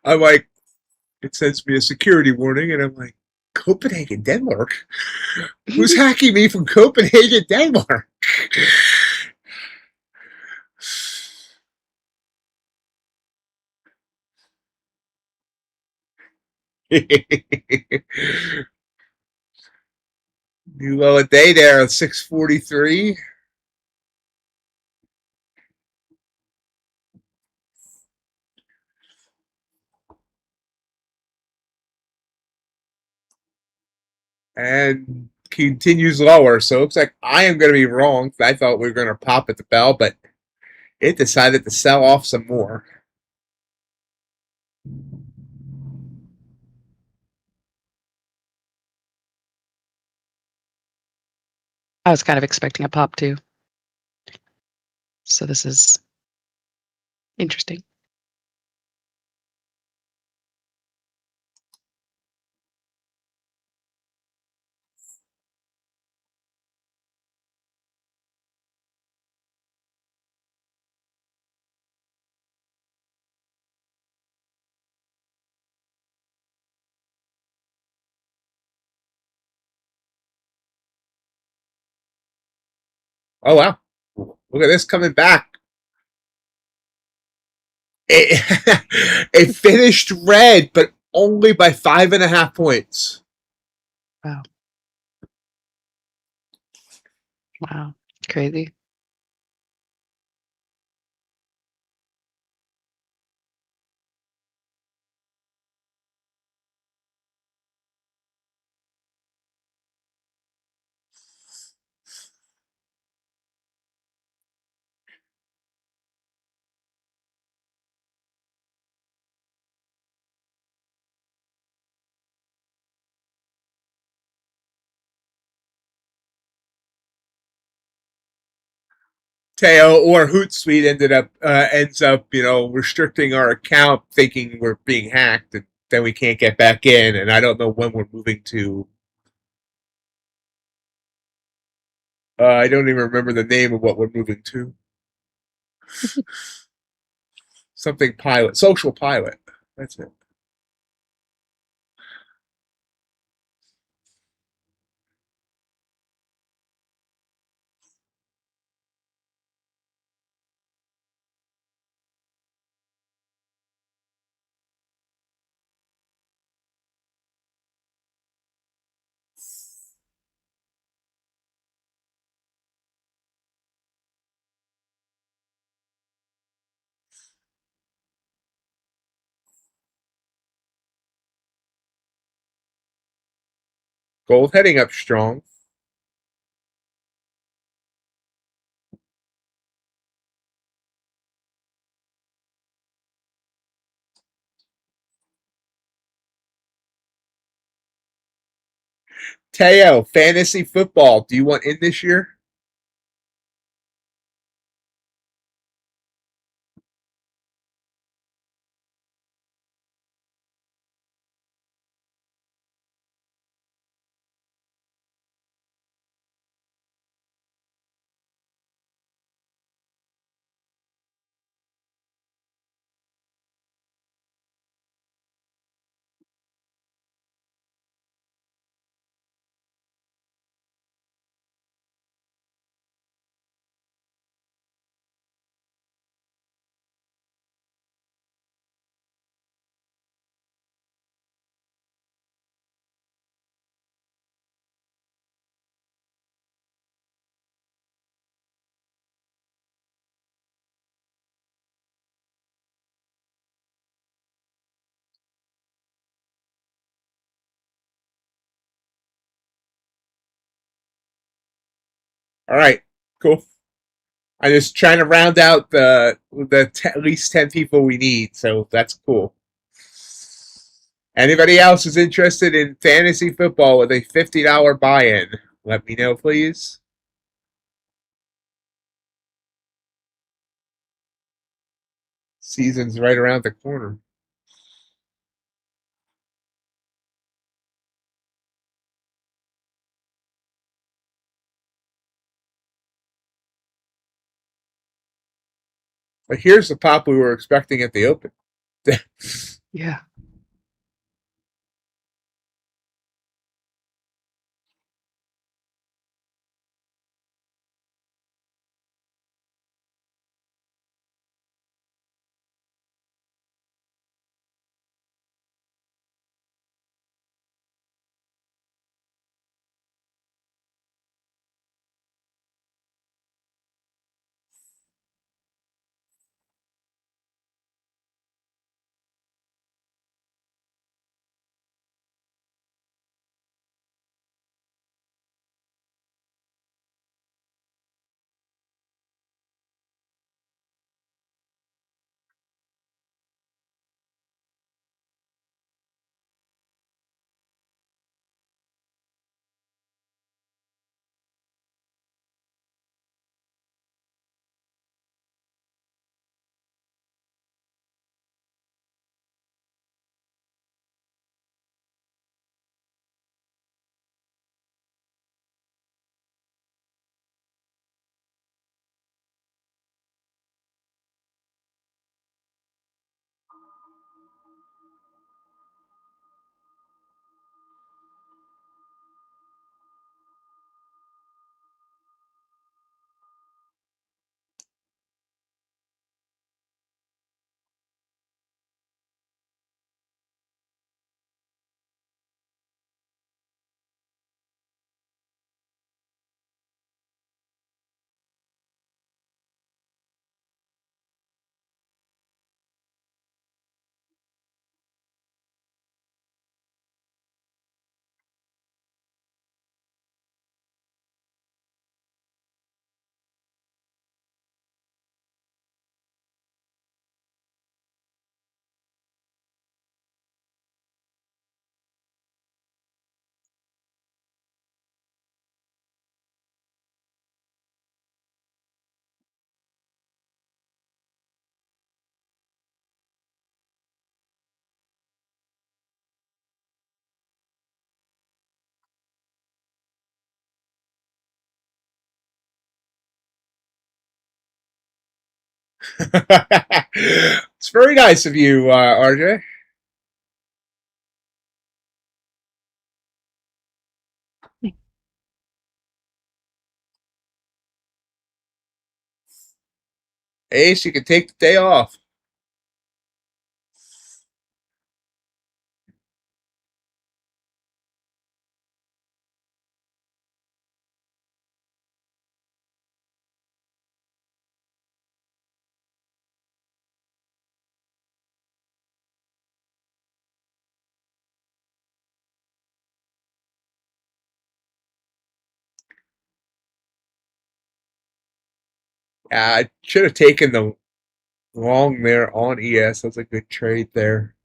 I'm like, it sends me a security warning, and I'm like, Copenhagen, Denmark? Who's hacking me from Copenhagen, Denmark? New low a day there at 643. And continues lower. So it looks like I am going to be wrong. I thought we were going to pop at the bell, but it decided to sell off some more. I was kind of expecting a pop too. So this is interesting. Oh, wow. Look at this coming back. It finished red, but only by 5.5 points. Wow. Wow. Crazy. Teo or Hootsuite ends up, restricting our account, thinking we're being hacked, and then we can't get back in. And I don't know when we're moving to. I don't even remember the name of what we're moving to. Something pilot, social pilot. That's it. Gold heading up strong. Teo, fantasy football. Do you want in this year? All right, cool. I'm just trying to round out at least 10 people we need, so that's cool. Anybody else is interested in fantasy football with a $50 buy-in? Let me know, please. Season's right around the corner. But here's the pop we were expecting at the Open. Yeah. It's very nice of you, RJ. Ace, you can take the day off. I should have taken the long there on ES. That's a good trade there.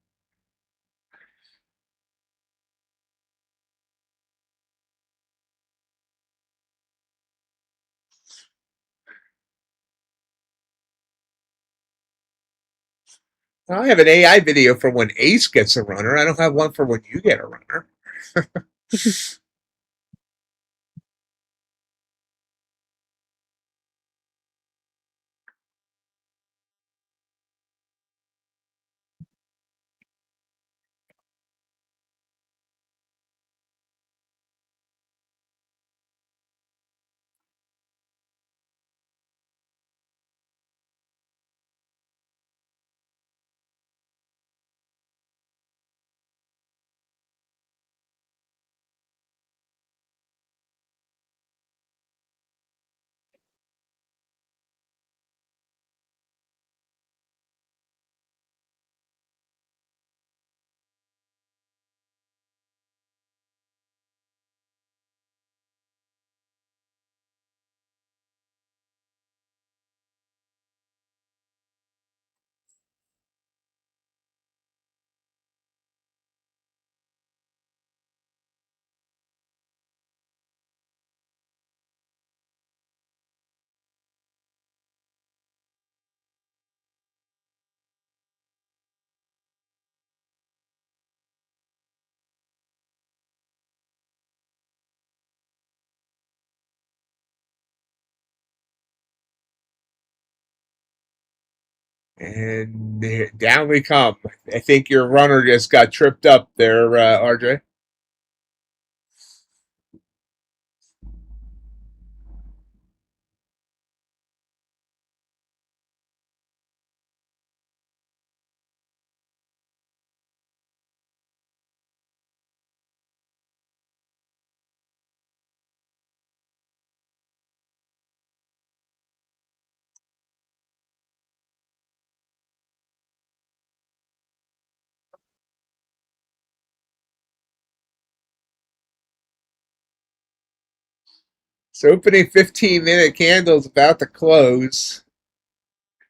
I have an AI video for when Ace gets a runner. I don't have one for when you get a runner. And down we come. I think your runner just got tripped up there, RJ. So opening 15-minute candles about to close.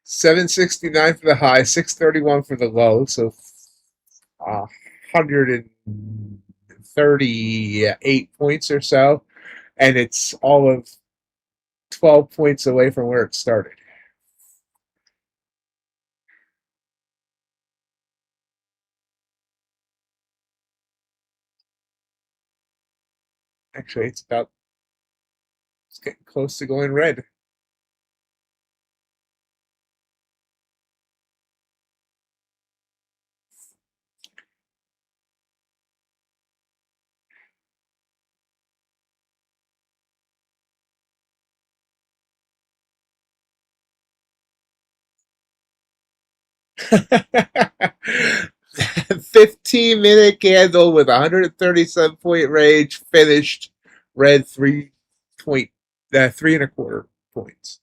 769 for the high, 631 for the low. So 138 points or so. And it's all of 12 points away from where it started. Actually, it's getting close to going red. 15-minute candle with 137-point range, finished red 3.3 points.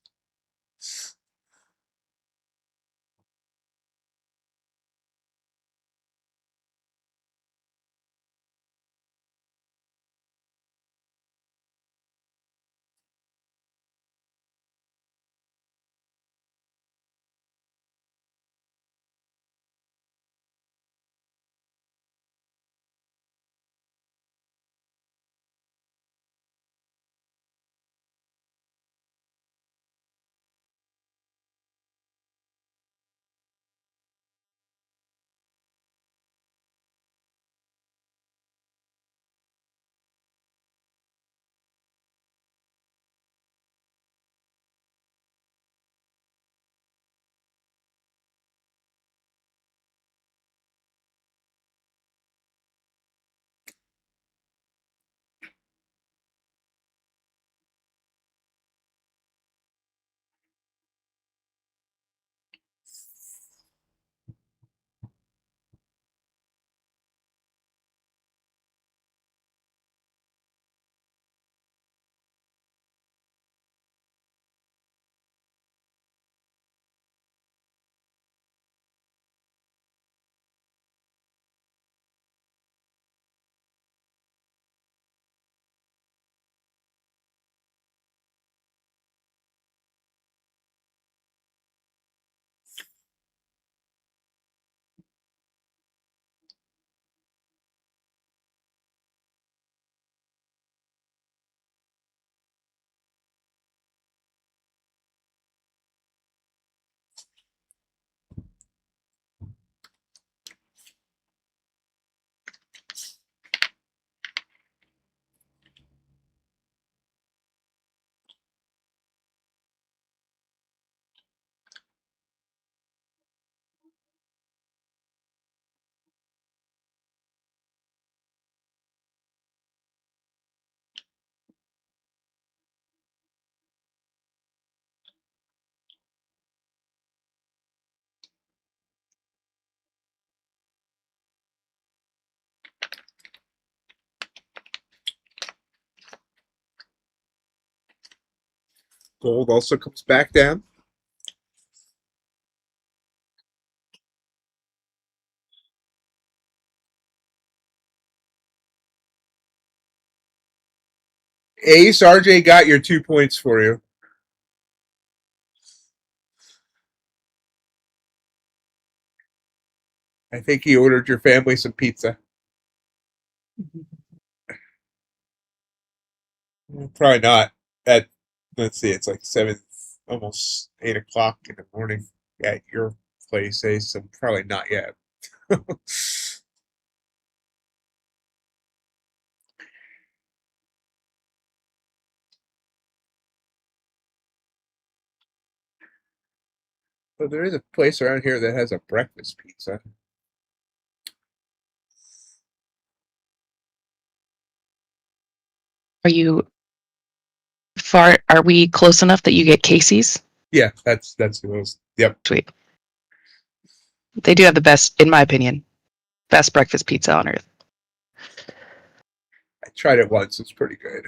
Gold also comes back down. Ace, RJ got your 2 points for you. I think he ordered your family some pizza. Probably not. Let's see, it's like 7, almost 8 o'clock in the morning at your place, Ace. So probably not yet. But there is a place around here that has a breakfast pizza. Are you far? Are we close enough that you get Casey's? Yeah, that's who it was. Yep. Sweet. They do have the best, in my opinion, best breakfast pizza on earth. I tried it once. It's pretty good.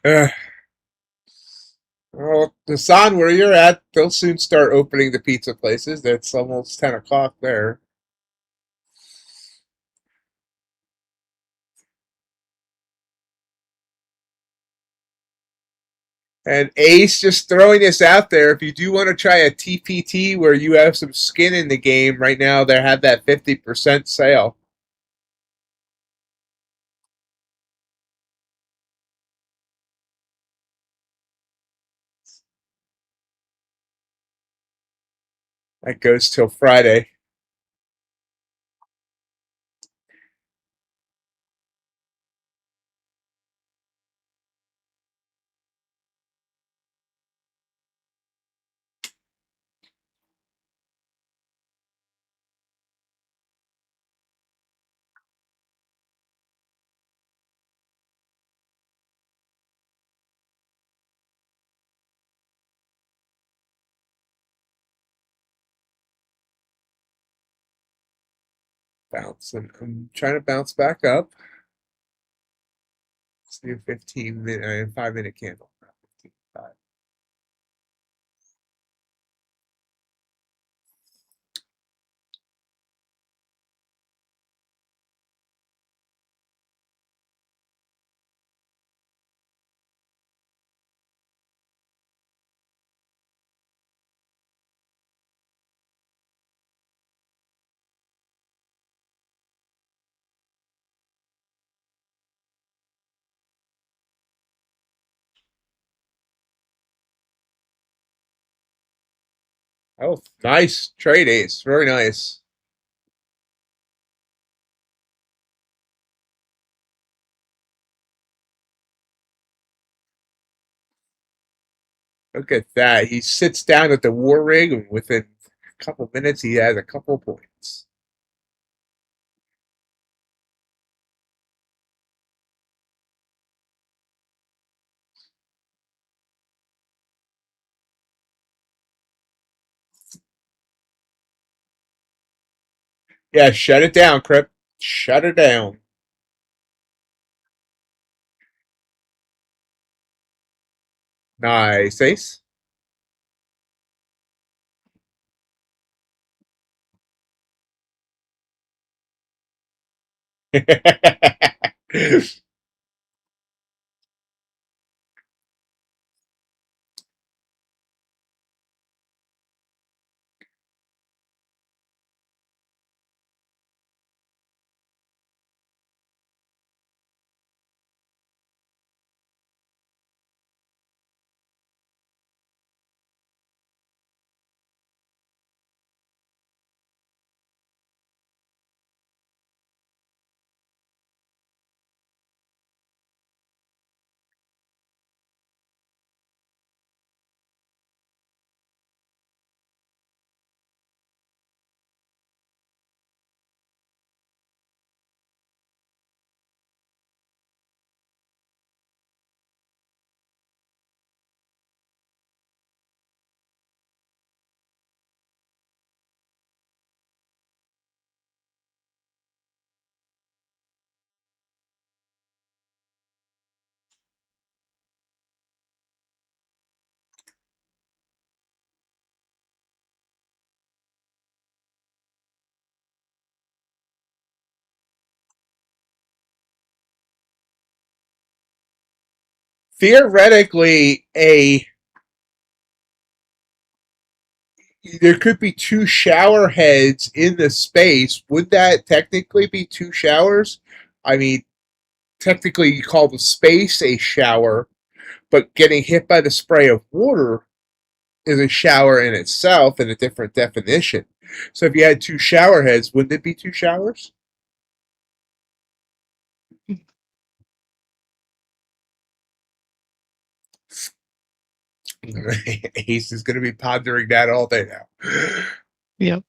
Uh, well, Hassan, where you're at, they'll soon start opening the pizza places. That's almost 10 o'clock there. And Ace, just throwing this out there, if you do want to try a TPT where you have some skin in the game right now, they have that 50% sale. That goes till Friday. I'm trying to bounce back up. Let's do 15-minute, 5-minute candle. 15, 5. Oh, nice trade, Ace. Very nice. Look at that. He sits down at the war rig, and within a couple minutes, he has a couple points. Yeah, shut it down, Crip. Shut it down. Nice, Ace. theoretically, there could be two shower heads in the space. Would that technically be two showers? I mean, technically, you call the space a shower, but getting hit by the spray of water is a shower in itself in a different definition. So if you had two shower heads, wouldn't it be two showers? Ace is going to be pondering that all day now. Yep.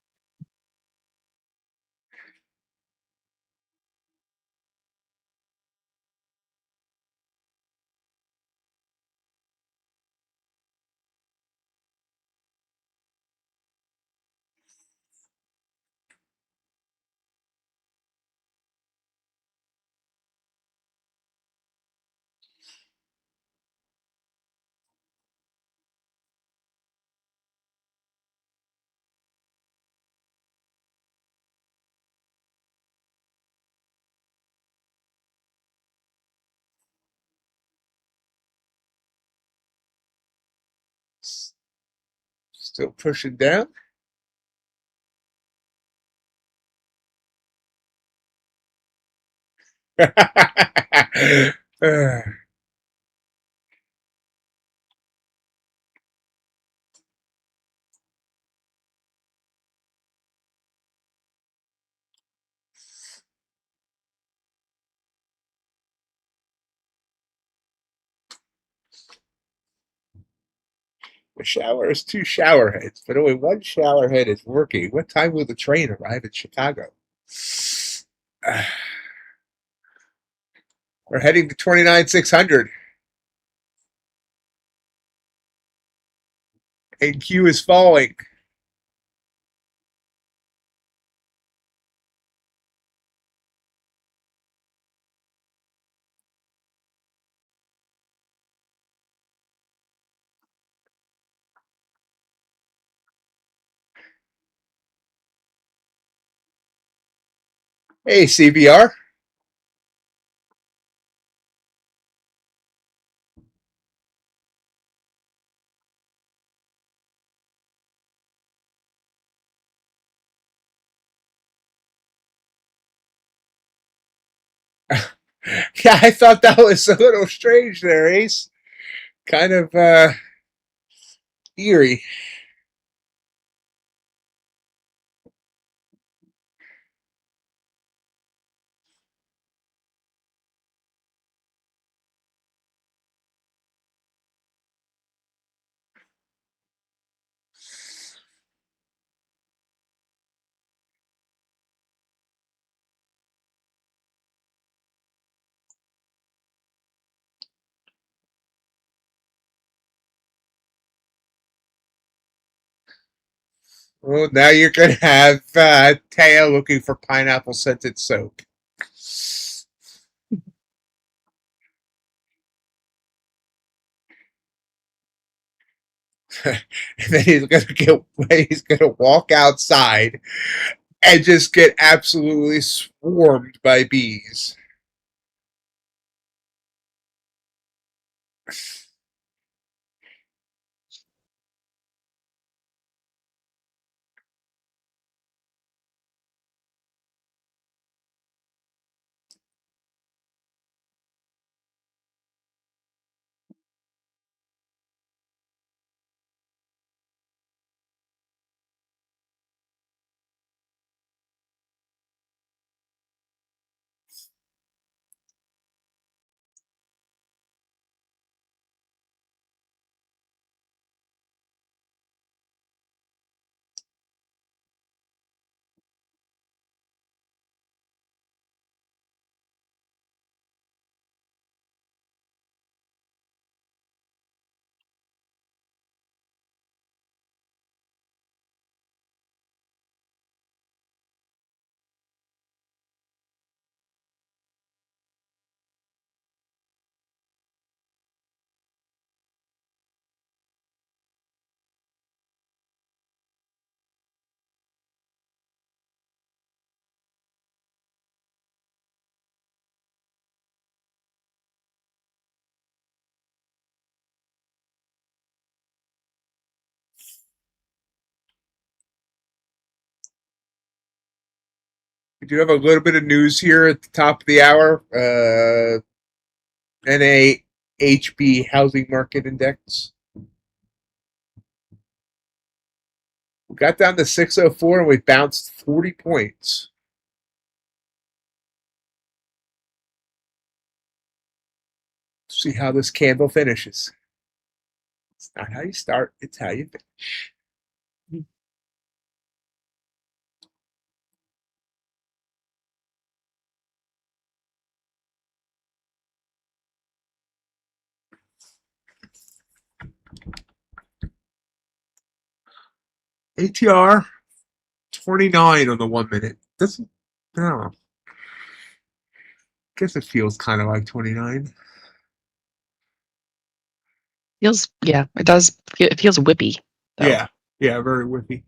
Still pushing down. The shower is two shower heads, but only one shower head is working. What time will the train arrive in Chicago? We're heading to 29,600. And Q is falling. Hey, CBR. Yeah, I thought that was a little strange there, Ace. Kind of eerie. Well, now you're going to have Taya looking for pineapple scented soap. And then he's going to walk outside and just get absolutely swarmed by bees. We do have a little bit of news here at the top of the hour. NAHB Housing Market Index. We got down to 604 and we bounced 40 points. See how this candle finishes. It's not how you start, it's how you finish. ATR 29 on the 1 minute. Doesn't, no. Guess it feels kind of like 29. Feels, yeah, it does. It feels whippy, though. Yeah, yeah, very whippy.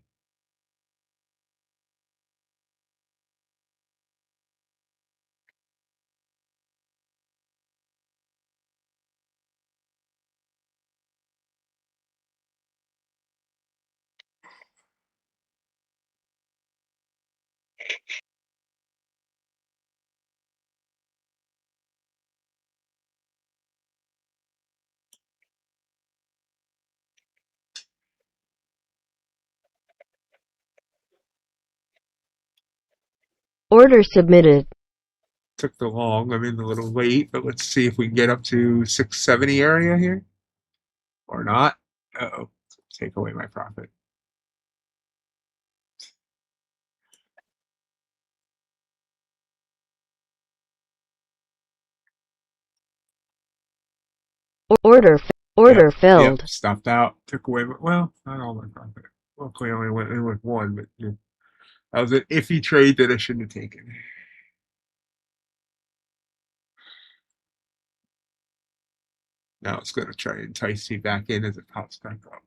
Order submitted. Took the long. I'm in a little late, but let's see if we can get up to 670 area here. Or not. Uh-oh. Take away my profit. Order filled. Yep, stopped out. Took away my, well, not all my profit. Luckily, I only went in with one, but yeah, that was an iffy trade that I shouldn't have taken. Now it's going to try and entice me back in as it pops back up.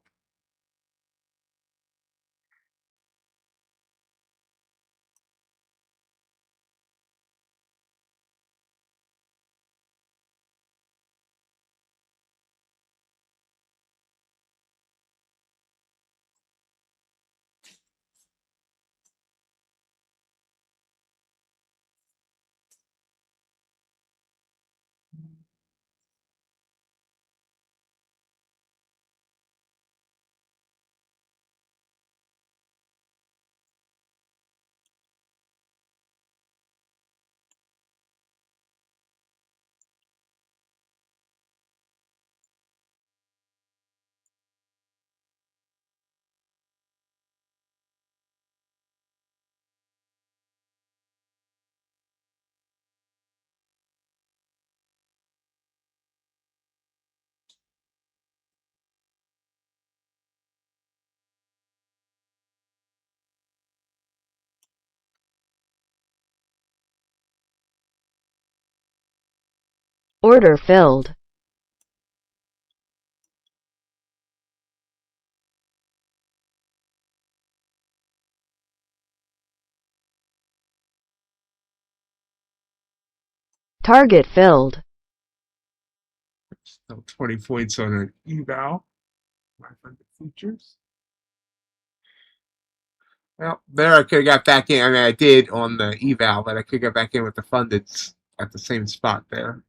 Order filled. Target filled. So 20 points on an eval. 500 features. Well, there I could have got back in. I mean, I did on the eval, but I could get back in with the fundeds at the same spot there.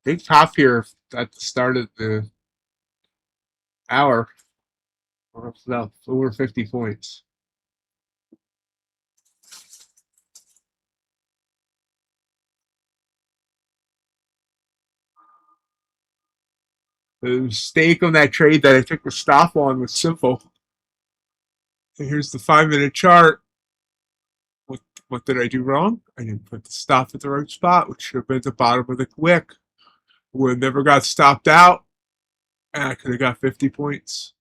Big top here at the start of the hour. We're up to over 50 points. The mistake on that trade that I took the stop on was simple. And here's the 5-minute chart. What did I do wrong? I didn't put the stop at the right spot, which should have been at the bottom of the wick. Would have never got stopped out, and I could have got 50 points.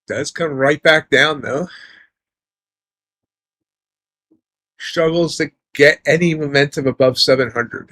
Does come right back down though. Struggles to get any momentum above 700.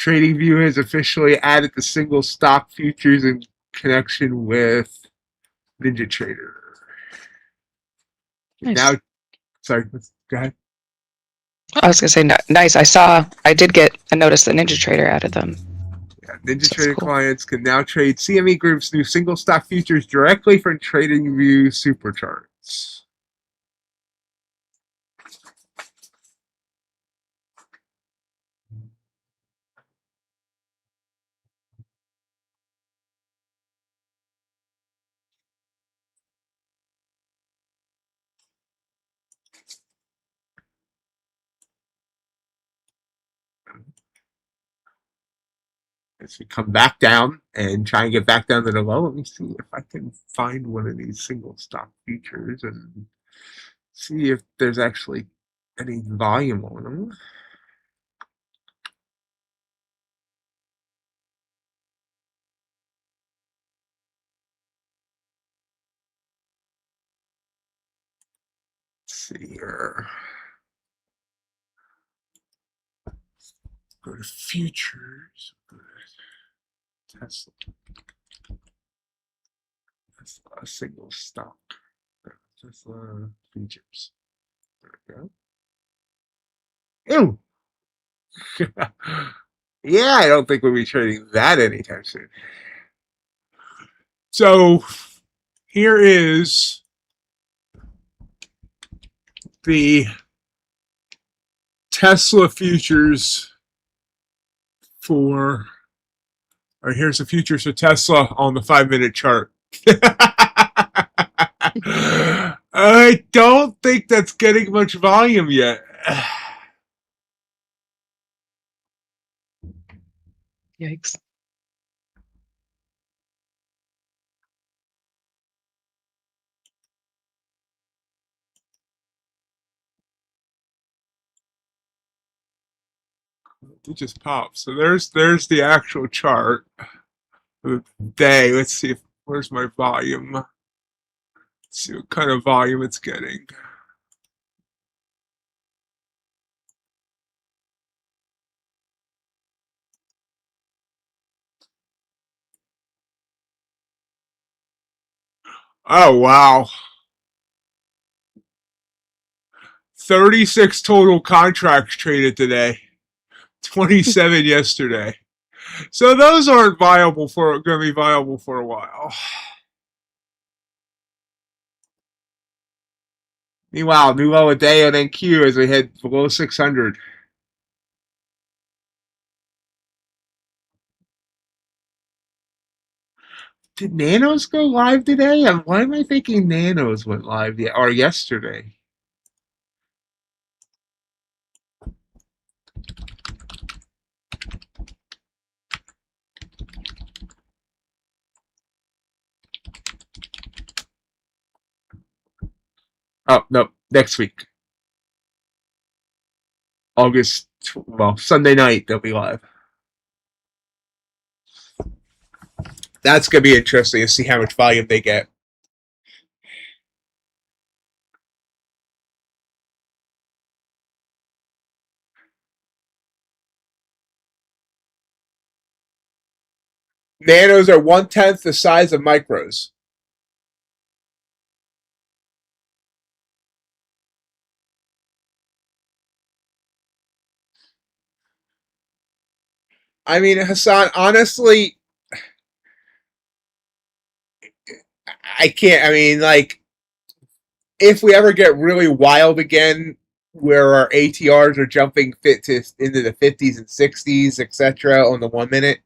TradingView has officially added the single stock futures in connection with NinjaTrader. Nice. Now, sorry, go ahead. I was gonna say nice. I did get a notice that NinjaTrader added them. Yeah, NinjaTrader cool. clients can now trade CME Group's new single stock futures directly from TradingView Supercharts. As we come back down and try and get back down to the low, let me see if I can find one of these single stock futures and see if there's actually any volume on them. Let's see here. Go to futures. Go to Tesla. Tesla, a single stock. Tesla futures. There we go. Ew. Yeah, I don't think we'll be trading that anytime soon. So here is the Tesla futures or here's the futures for Tesla on the 5-minute chart. I don't think that's getting much volume yet. Yikes. It just popped. So there's the actual chart of the day. Let's see where's my volume. Let's see what kind of volume it's getting. Oh wow. 36 total contracts traded today. 27 yesterday. So those aren't going to be viable for a while. Meanwhile, new low a day on NQ as we head below 600. Did Nanos go live today? Why am I thinking Nanos went live or yesterday? Oh, no, next week. Sunday night they'll be live. That's going to be interesting to see how much volume they get. Nanos are 1/10 the size of micros. I mean, Hassan, honestly, I can't. I mean, like, if we ever get really wild again, where our ATRs are jumping into the 50s and 60s, etc., on the 1 minute,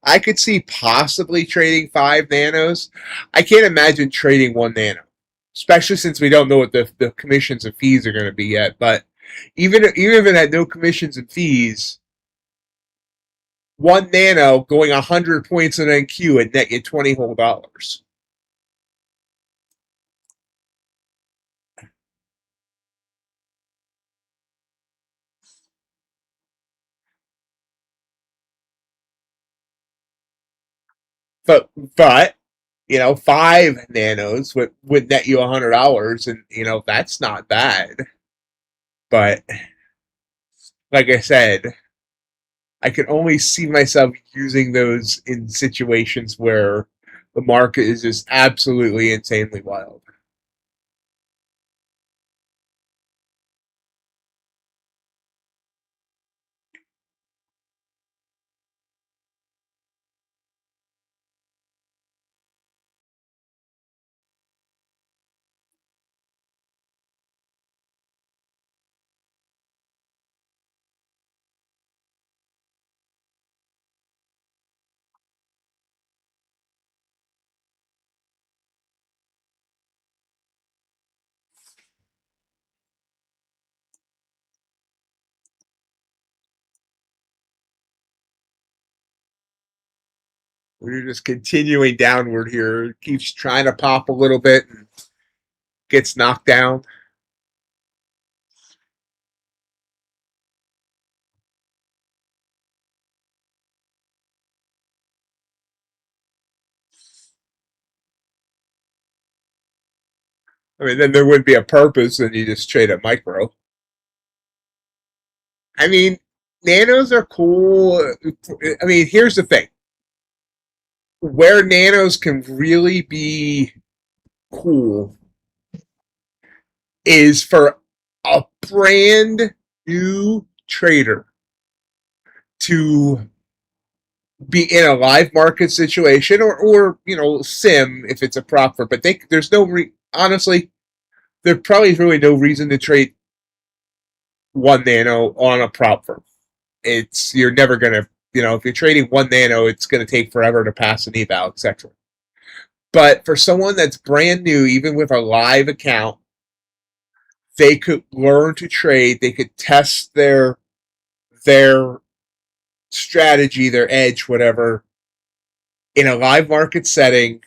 I could see possibly trading 5 nanos. I can't imagine trading 1 nano, especially since we don't know what the commissions and fees are going to be yet. But even if it had no commissions and fees, 1 nano going 100 points on NQ and net you $20 whole. But 5 nanos would net you $100, and that's not bad. But like I said, I can only see myself using those in situations where the market is just absolutely insanely wild. We're just continuing downward here. It keeps trying to pop a little bit and gets knocked down. I mean, then there wouldn't be a purpose, and you just trade a micro. I mean, nanos are cool. I mean, here's the thing. Where nanos can really be cool is for a brand new trader to be in a live market situation or sim if it's a prop for, but there's no honestly, there probably is really no reason to trade one nano on a prop firm. You're never gonna, if you're trading one nano, it's gonna take forever to pass an eval, etc. But for someone that's brand new, even with a live account, they could learn to trade. They could test their strategy, their edge, whatever, in a live market setting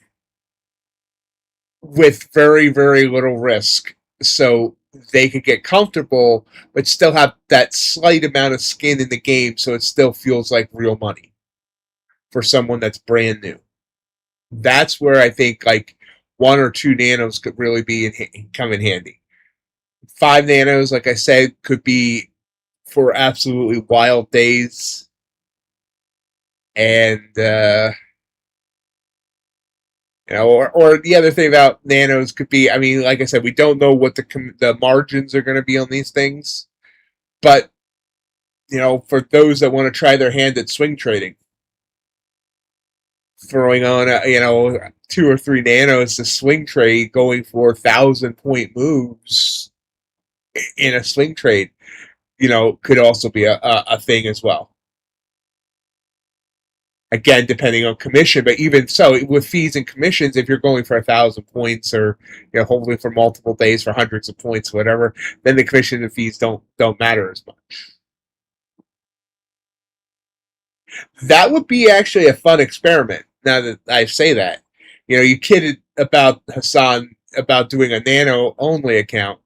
with very, very little risk. So they could get comfortable, but still have that slight amount of skin in the game, so it still feels like real money for someone that's brand new. That's where I think like 1 or 2 nanos could really come in handy. 5 nanos, like I said, could be for absolutely wild days. And or the other thing about nanos could be, I mean, like I said, we don't know what the margins are going to be on these things, but for those that want to try their hand at swing trading, throwing on 2 or 3 nanos to swing trade, going for 1,000-point moves in a swing trade, could also be a thing as well. Again, depending on commission, but even so, with fees and commissions, if you're going for 1,000 points or hopefully for multiple days for hundreds of points, whatever, then the commission and fees don't matter as much. That would be actually a fun experiment. Now that I say that, you kidded about Hassan about doing a nano only account,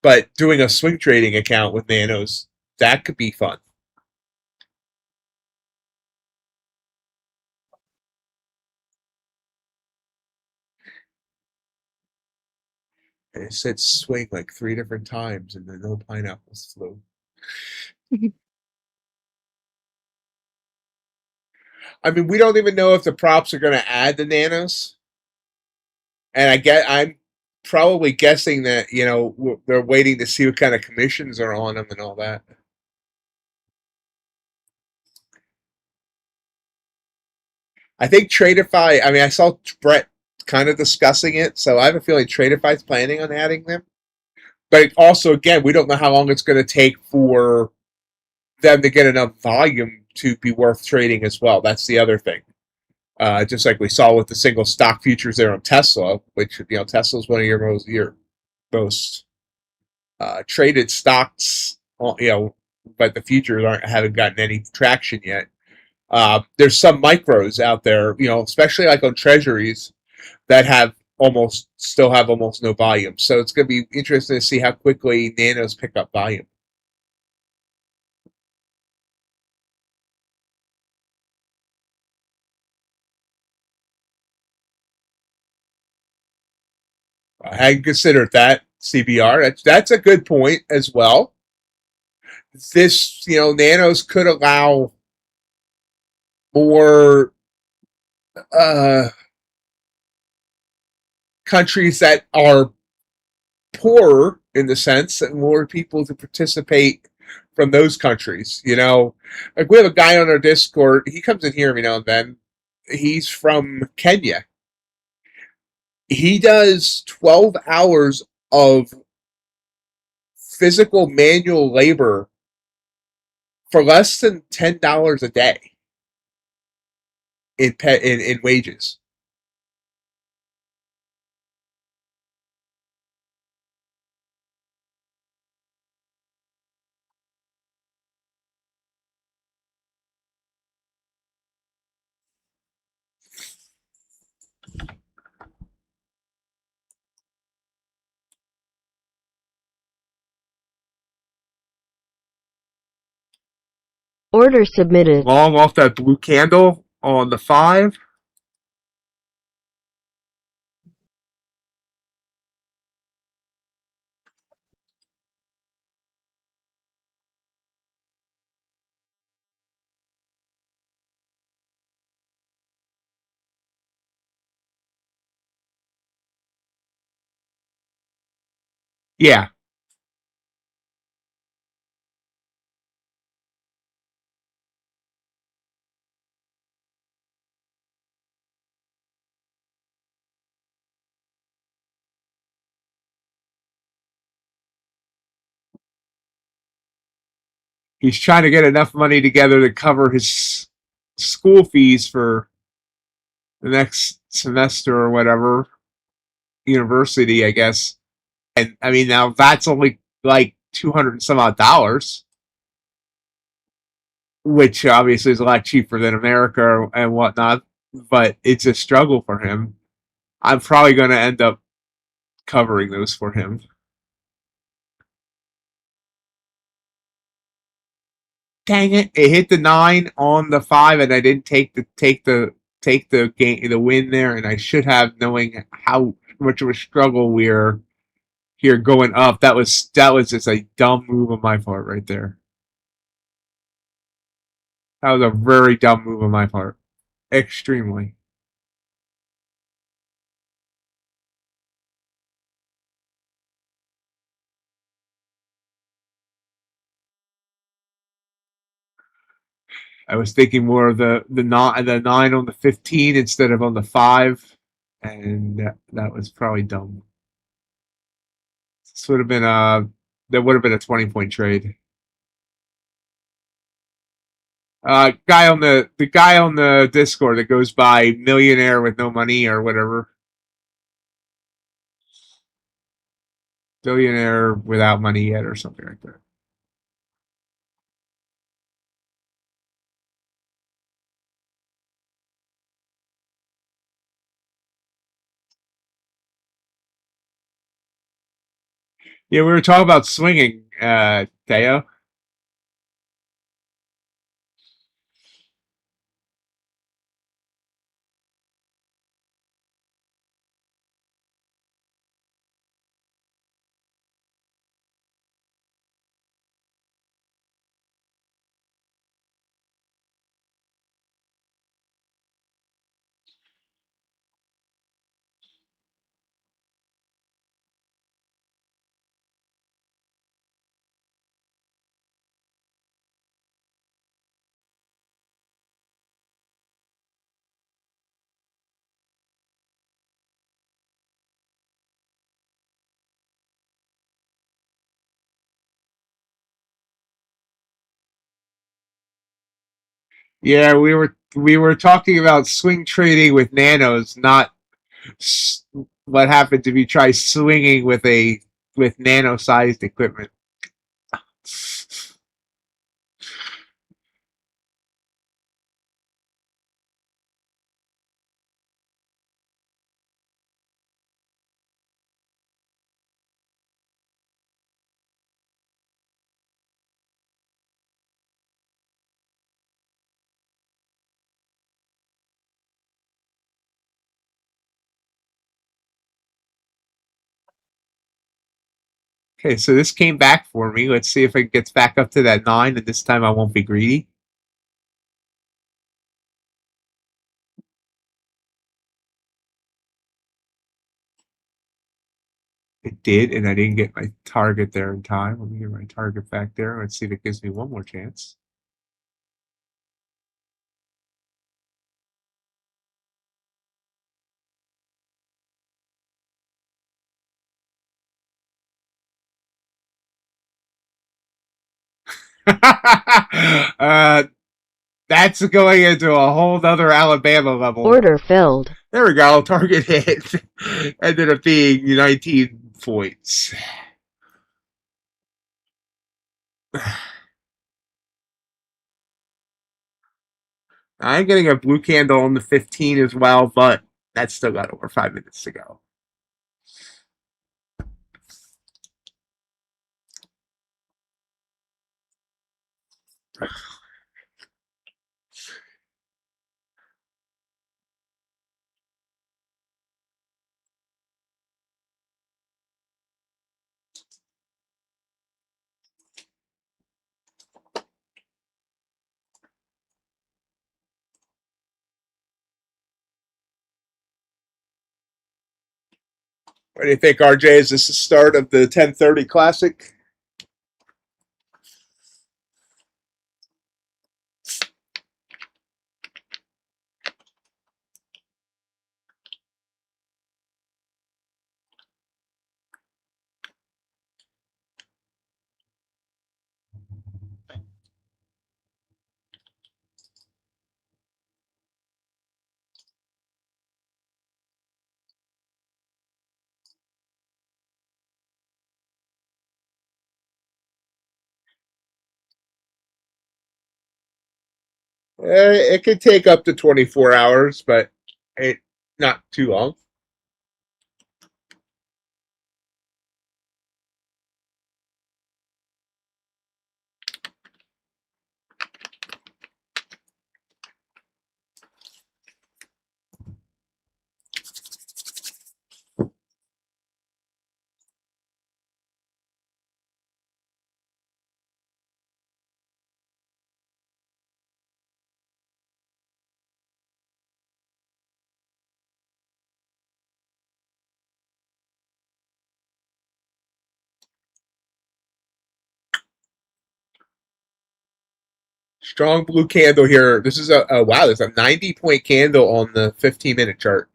but doing a swing trading account with nanos, that could be fun. And it said swing like 3 different times, and then no pineapples flew. I mean, we don't even know if the props are going to add the nanos, and I'm probably guessing that they're waiting to see what kind of commissions are on them and all that. I think Tradeify. I mean, I saw Brett kind of discussing it, so I have a feeling Tradeify's planning on adding them. But also, again, we don't know how long it's going to take for them to get enough volume to be worth trading as well. That's the other thing. Just like we saw with the single stock futures there on Tesla, which Tesla is one of your most traded stocks. But the futures haven't gotten any traction yet. There's some micros out there, especially like on treasuries that still have almost no volume. So it's going to be interesting to see how quickly nanos pick up volume. I hadn't considered that CBR. That's a good point as well. this, nanos could allow more countries that are poorer in the sense and more people to participate from those countries. Like we have a guy on our Discord. He comes in here every now and then. He's from Kenya. He does 12 hours of physical manual labor for less than $10 a day in wages. Order submitted. Long off that blue candle on the 5. Yeah. He's trying to get enough money together to cover his school fees for the next semester or whatever, university, I guess. And I mean, now that's only like 200 and some odd dollars, which obviously is a lot cheaper than America and whatnot, but it's a struggle for him. I'm probably going to end up covering those for him. Dang it! It hit the 9 on the 5, and I didn't take the win there, and I should have, knowing how much of a struggle we're here going up. That was just a dumb move on my part right there. That was a very dumb move on my part. Extremely. I was thinking more of the 9 on the 15 instead of on the 5, and that was probably dumb. This would have been that would have been a 20-point trade. Guy on the guy on the Discord that goes by millionaire with no money or whatever. Billionaire without money yet or something like that. Yeah, we were talking about swinging, Theo. Yeah, we were talking about swing trading with nanos, not what happens if you try swinging with nano-sized equipment. Okay, so this came back for me. Let's see if it gets back up to that 9, and this time I won't be greedy. It did, and I didn't get my target there in time. Let me get my target back there. Let's see if it gives me one more chance. That's going into a whole nother Alabama level. Order filled. There we go. Target hit. Ended up being 19 points. I'm getting a blue candle on the 15 as well, but that's still got over 5 minutes to go. What do you think, RJ? Is this the start of the 10:30 Classic? It could take up to 24 hours, but not too long. Strong blue candle here. This is wow, there's a 90-point candle on the 15-minute chart.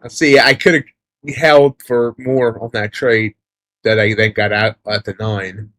Let's see, I could have held for more on that trade that I then got out at the 9.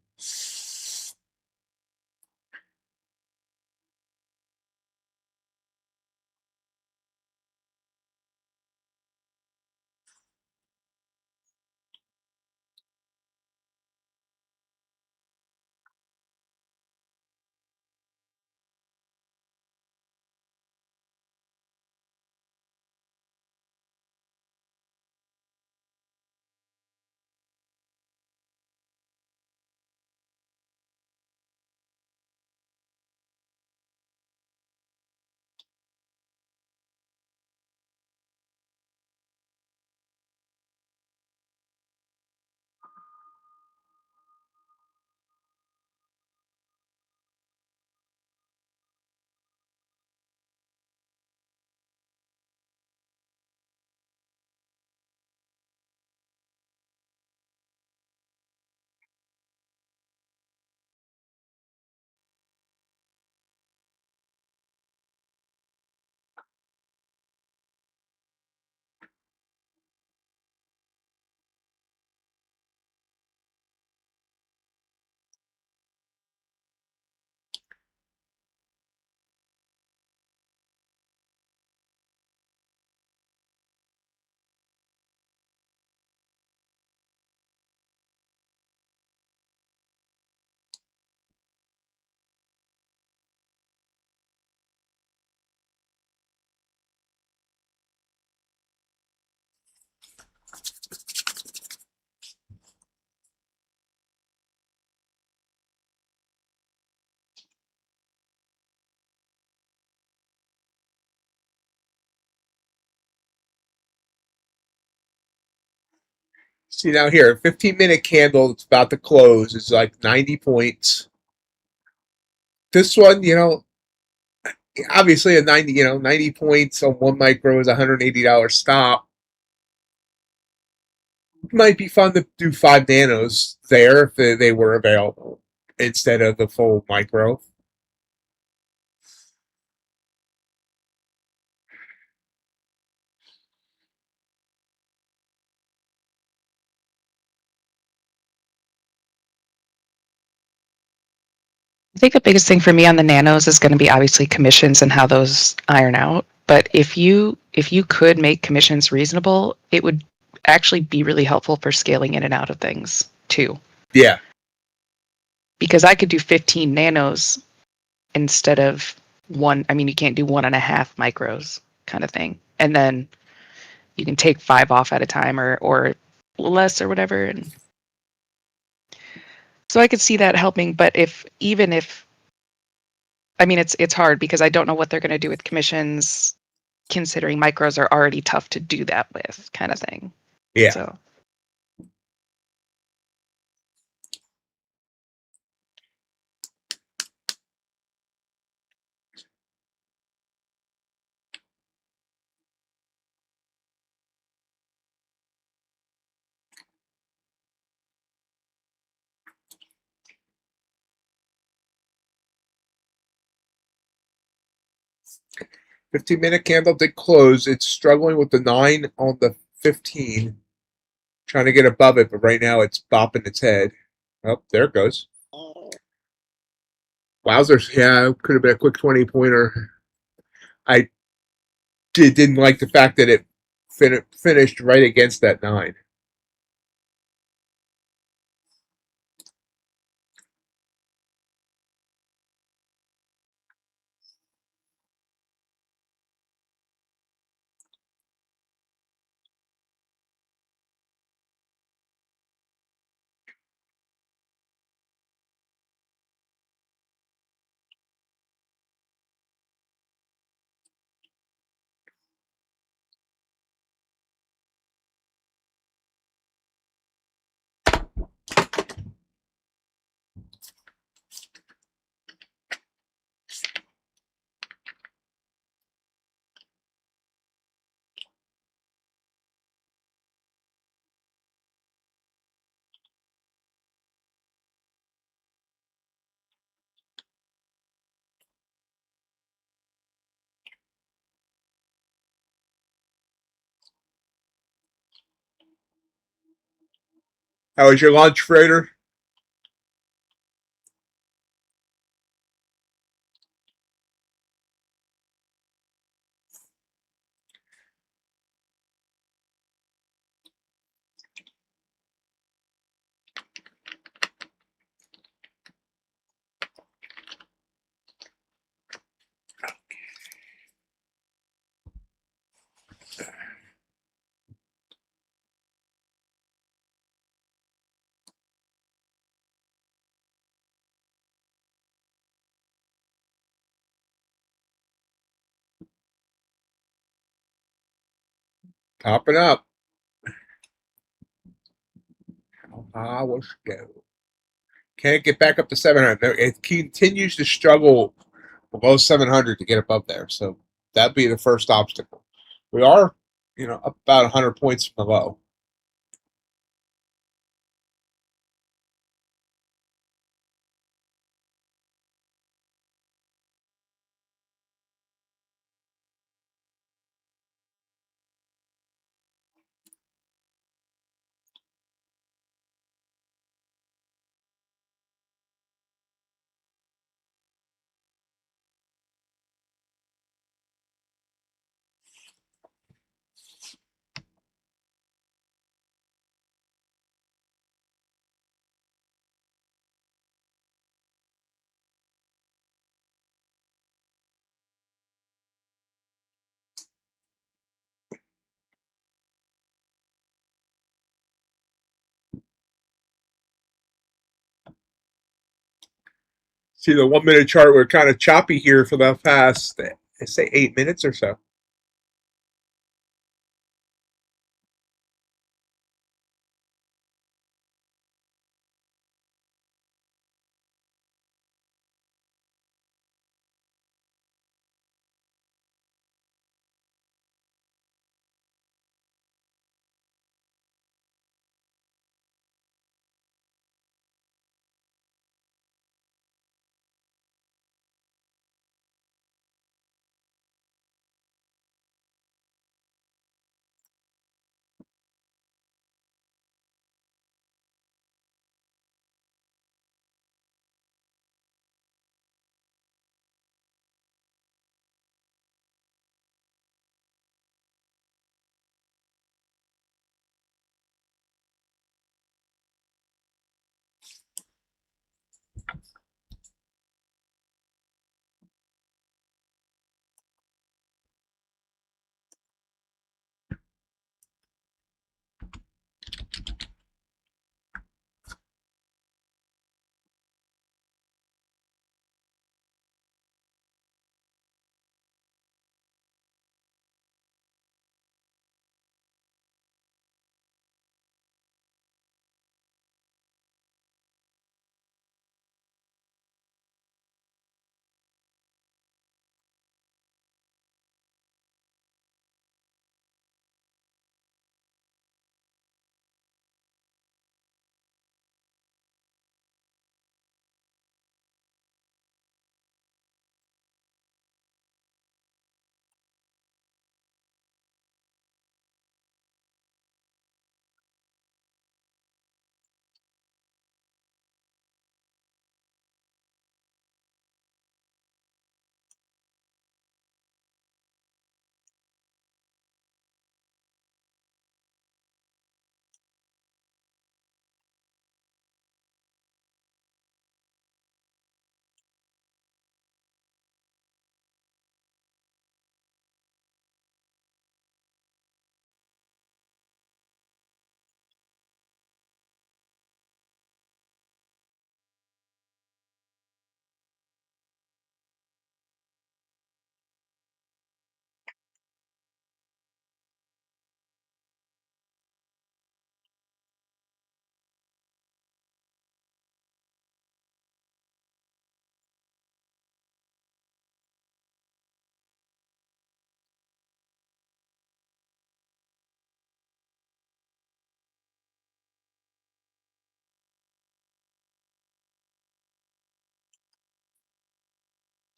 See now here, 15-minute candle. It's about to close. It's like 90 points. This one, obviously a 90 points on one micro is $180 stop. Might be fun to do 5 nanos there if they were available instead of the full micro. I think the biggest thing for me on the nanos is going to be obviously commissions and how those iron out. But if you could make commissions reasonable, it would actually be really helpful for scaling in and out of things too. Yeah. Because I could do 15 nanos instead of one. I mean, you can't do 1.5 micros kind of thing. And then you can take 5 off at a time or less or whatever. And so I could see that helping. But even if I mean, it's hard because I don't know what they're going to do with commissions, considering micros are already tough to do that with, kind of thing. Yeah. So 15-minute candle did close. It's struggling with the 9 on the 15. Trying to get above it, but right now it's bopping its head. Oh, there it goes. Wowzers. Yeah, could have been a quick 20-pointer. I didn't like the fact that it finished right against that 9. How was your lunch, Freighter? Popping up. Ah, let's go. Can't get back up to 700. It continues to struggle below 700 to get above there. So that'd be the first obstacle. We are, up about 100 points from the low. See the 1 minute chart, we're kind of choppy here for the past, I say 8 minutes or so.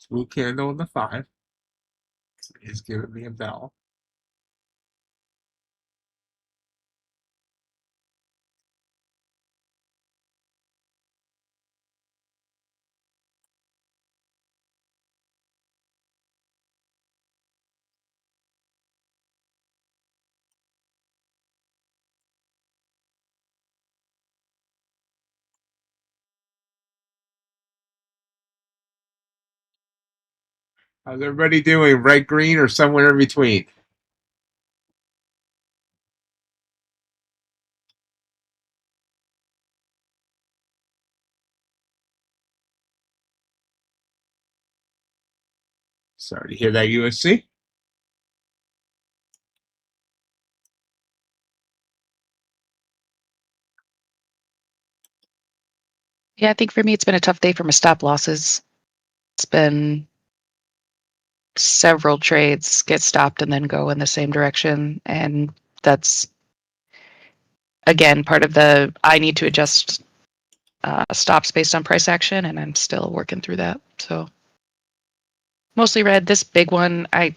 Blue candle in the 5 is giving me a bell. How's everybody doing? Red, green, or somewhere in between? Sorry to hear that, USC. Yeah, I think for me it's been a tough day for my stop losses. It's been several trades get stopped and then go in the same direction, and that's again part of the I need to adjust stops based on price action, and I'm still working through that. So mostly red. This big one, I'm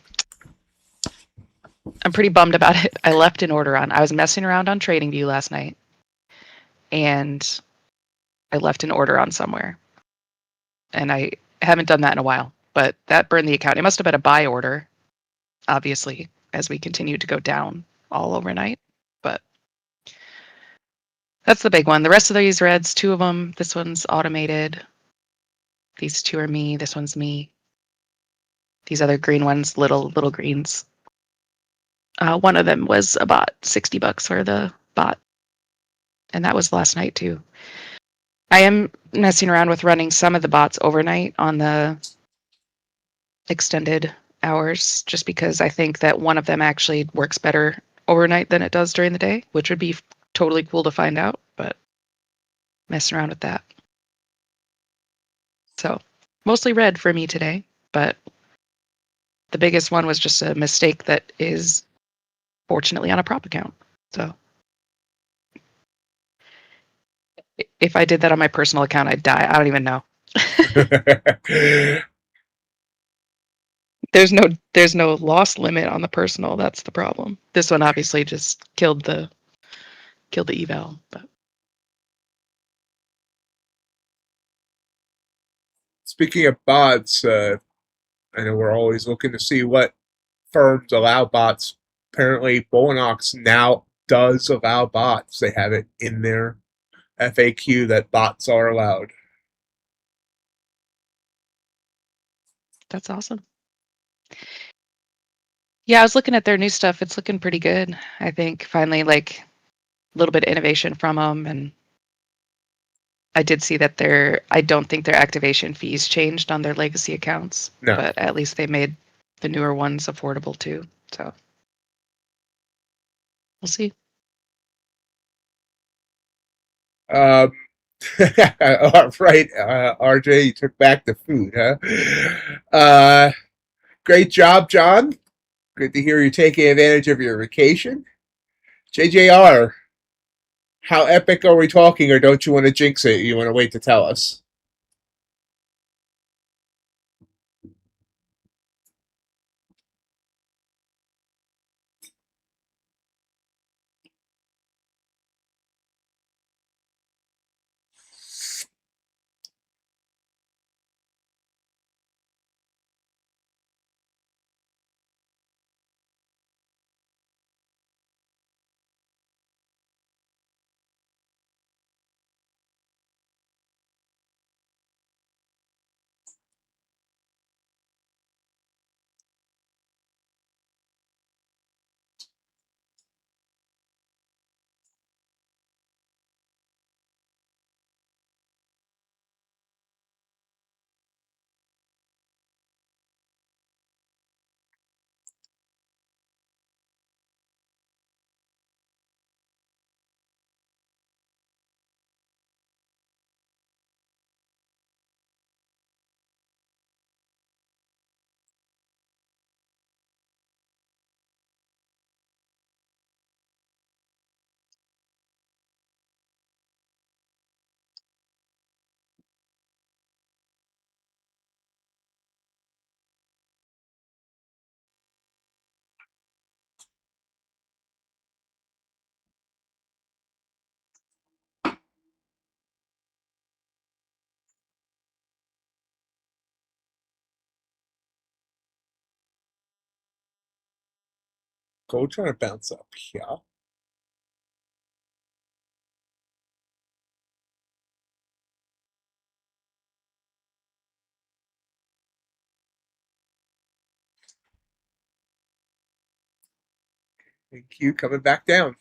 pretty bummed about it. I left an order on. I was messing around on TradingView last night, and I left an order on somewhere, and I haven't done that in a while. But that burned the account. It must have been a buy order, obviously, as we continue to go down all overnight. But that's the big one. The rest of these reds, 2 of them. This one's automated. These 2 are me. This one's me. These other green ones, little greens. One of them was about $60 for the bot, and that was last night too. I am messing around with running some of the bots overnight on the extended hours, just because I think that one of them actually works better overnight than it does during the day, which would be totally cool to find out, but messing around with that. So mostly red for me today, but the biggest one was just a mistake that is fortunately on a prop account. So if I did that on my personal account, I'd die. I don't even know. There's no loss limit on the personal. That's the problem. This one obviously just killed the eval. But Speaking of bots, I know we're always looking to see what firms allow bots. Apparently, Bowenox now does allow bots. They have it in their FAQ that bots are allowed. that's awesome. Yeah, I was looking at their new stuff. It's looking pretty good. I think finally, like a little bit of innovation from them, and I did see that I don't think their activation fees changed on their legacy accounts, No. but at least they made the newer ones affordable too. So we'll see. All right, RJ, you took back the food, huh? Great job, John. Good to hear you're taking advantage of your vacation. JJR, how epic are we talking, or don't you want to jinx it? You want to wait to tell us? Gold trying to bounce up here. And Q coming back down.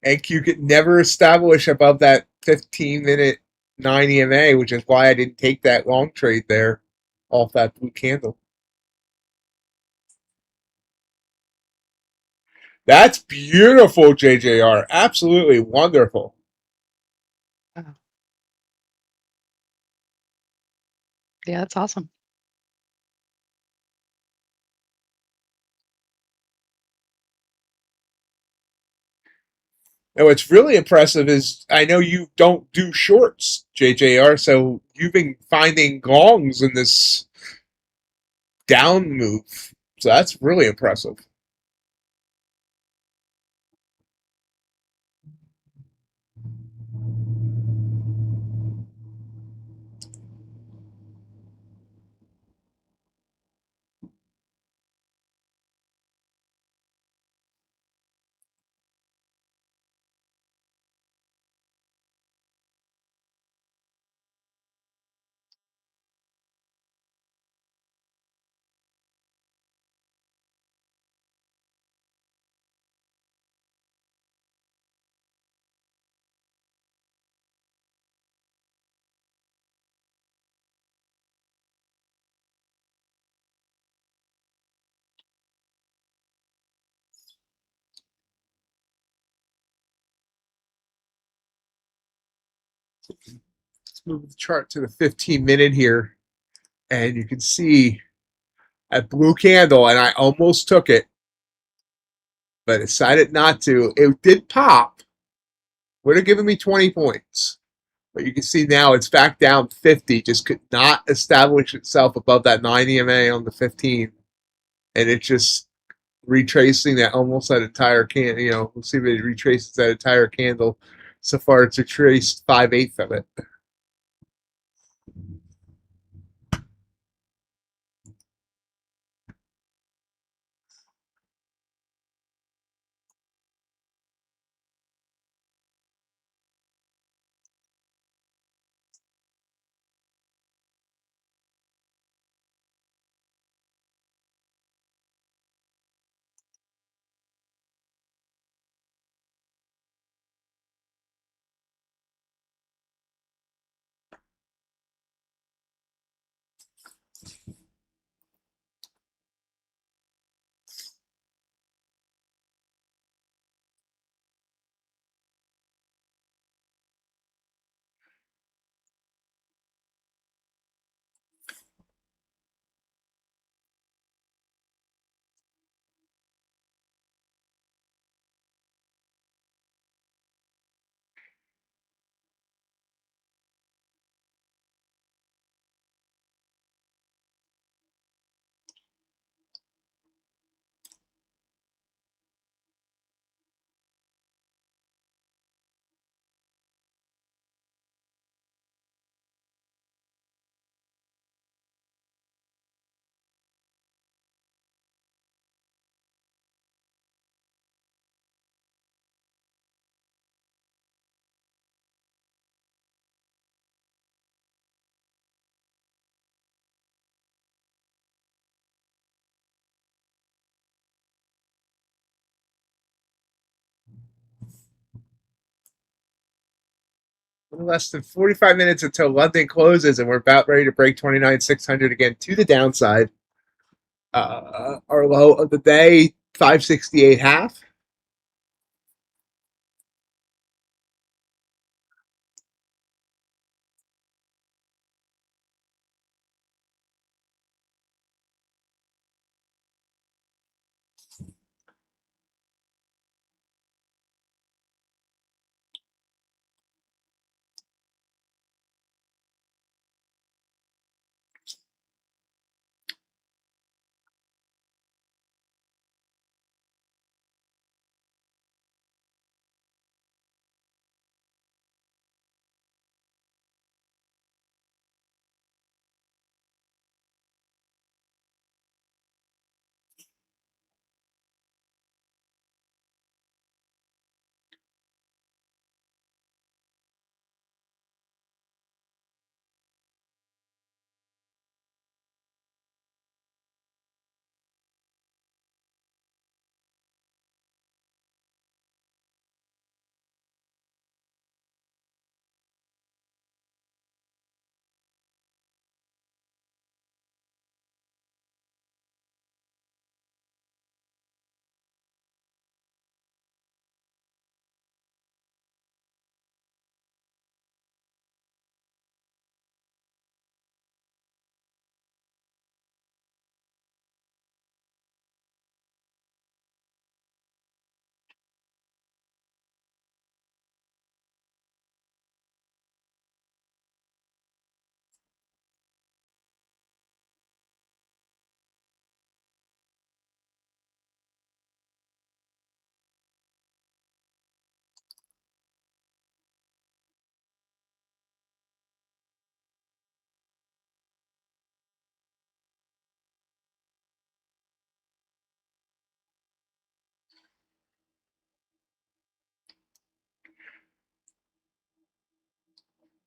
And Q could never establish above that 15-minute 9 EMA, which is why I didn't take that long trade there off that blue candle. That's beautiful, JJR. Absolutely wonderful. Wow. Yeah, that's awesome. And what's really impressive is I know you don't do shorts, JJR, so you've been finding longs in this down move. So that's really impressive. Let's move the chart to the 15-minute here. And you can see that blue candle, and I almost took it, but decided not to. It did pop. Would have given me 20 points. But you can see now it's back down 50. Just could not establish itself above that 9 EMA on the 15. And it's just retracing that almost that entire candle. You know, we'll see if it retraces that entire candle. So far, it's retraced 5/8 of it. A little less than 45 minutes until London closes, and we're about ready to break 29,600 again to the downside. Our low of the day, 568.5.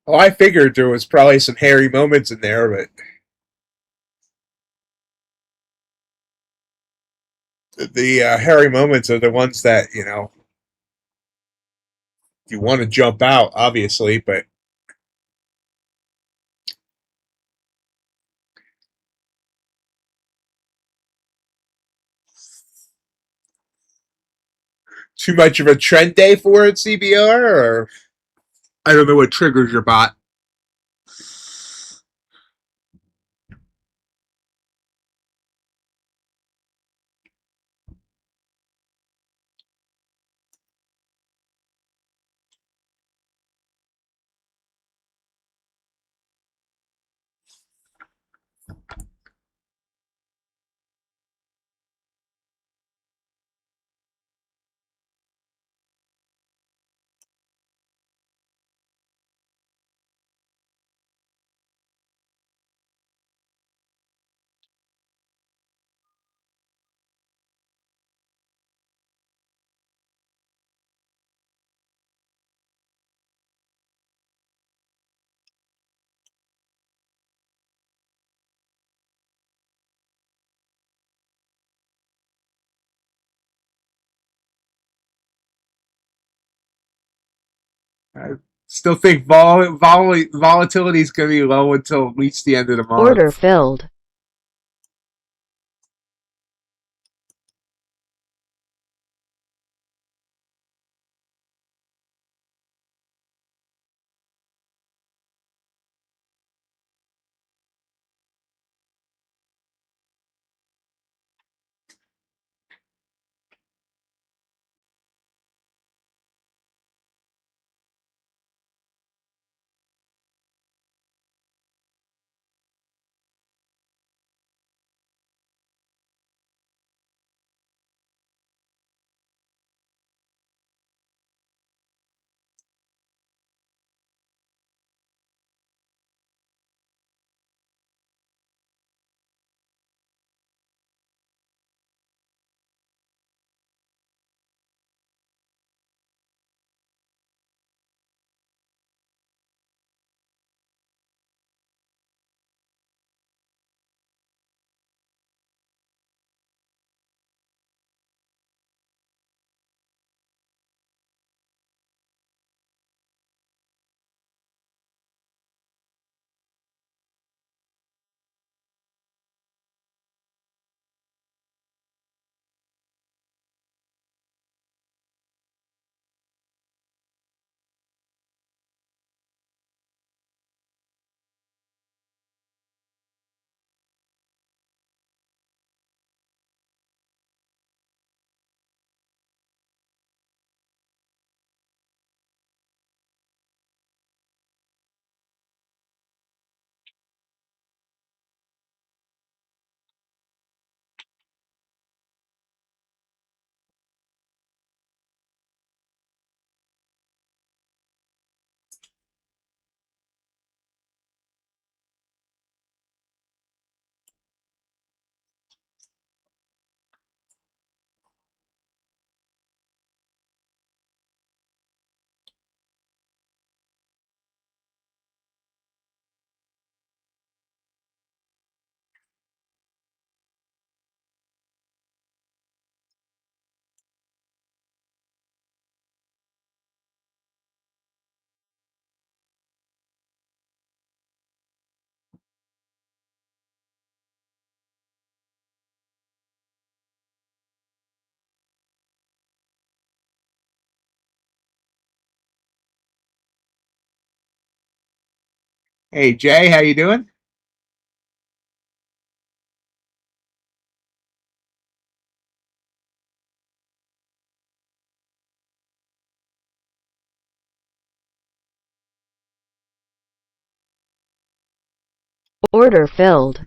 Well, I figured there was probably some hairy moments in there, but the hairy moments are the ones that, you want to jump out, obviously, but too much of a trend day for it, CBR, or I don't know what triggers your bot. I still think volatility is going to be low until at least the end of the Order month. filled. Hey Jay, how you doing? Order filled.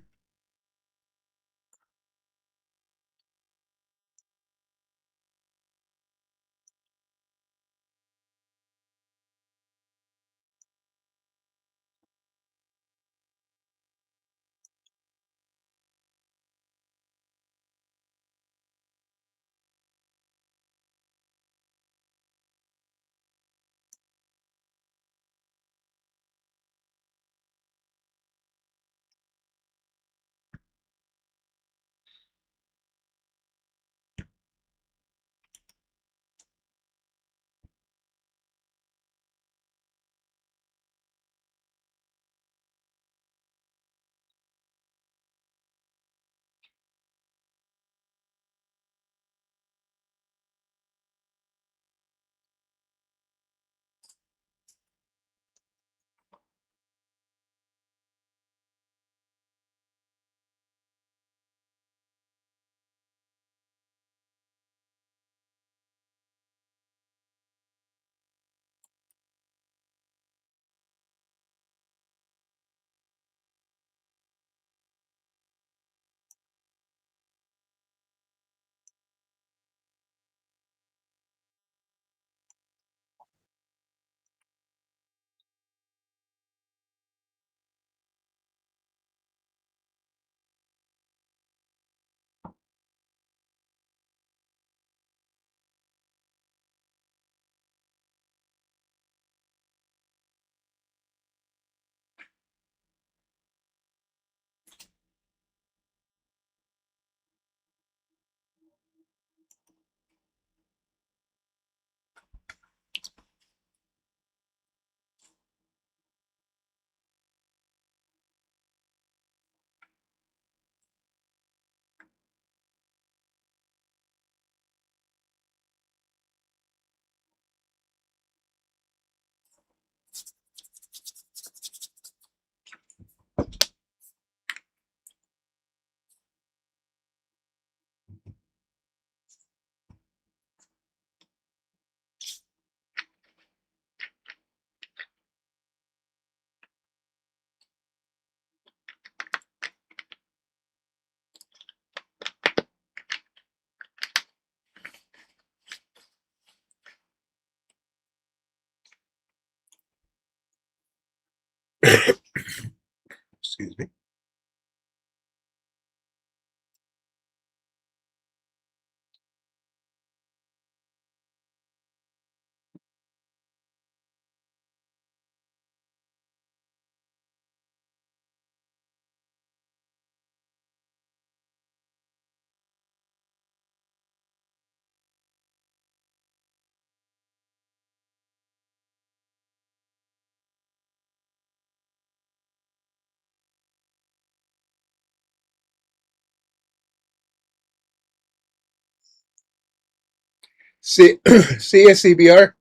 See, see you, CBR.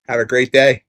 Have a great day.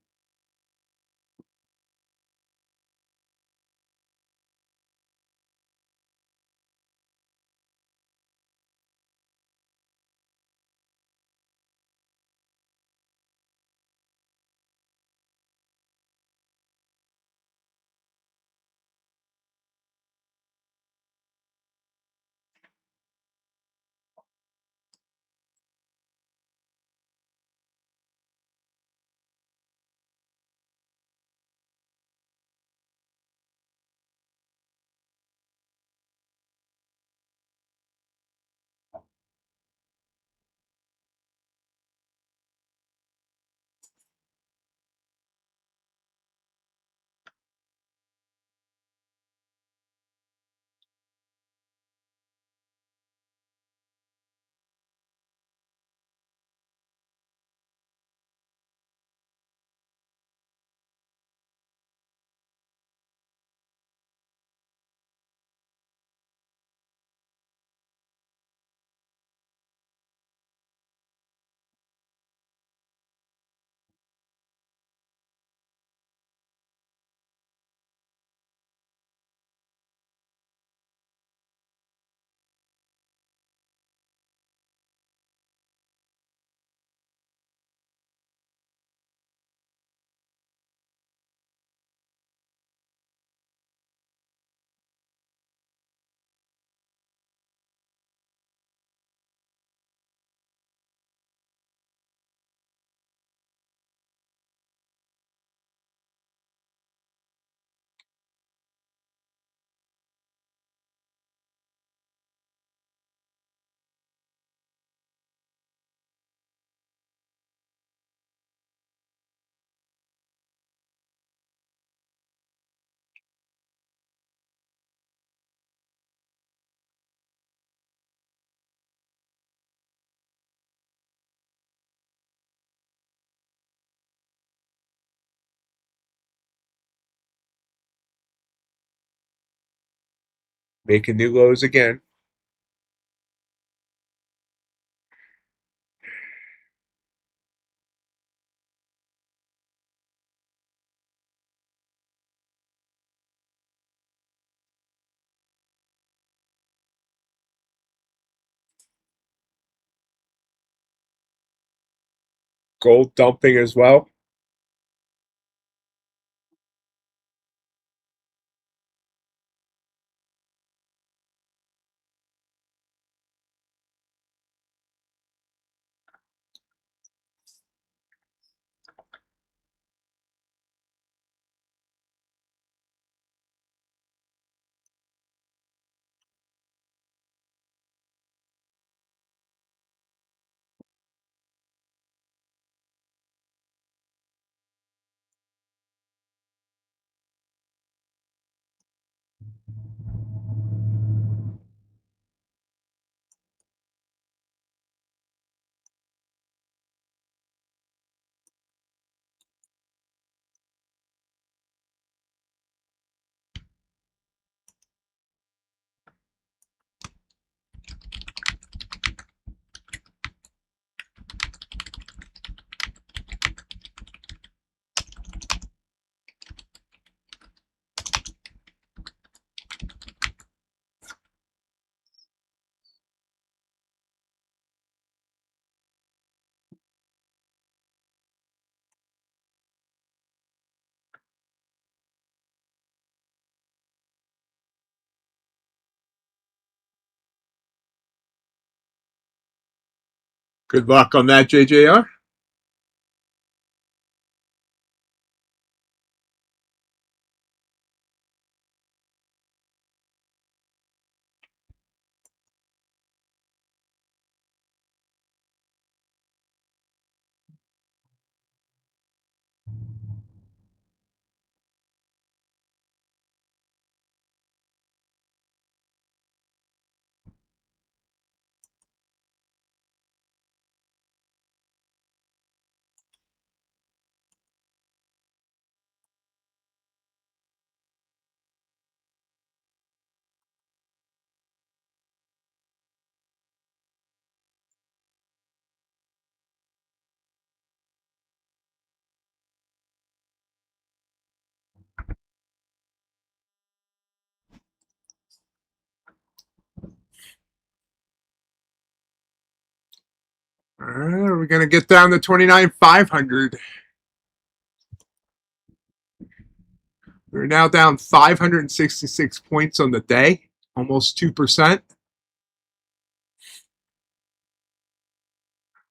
Making new lows again. Gold dumping as well. Good luck on that, JJR. we're going to get down to 29,500. We're now down 566 points on the day, almost 2%.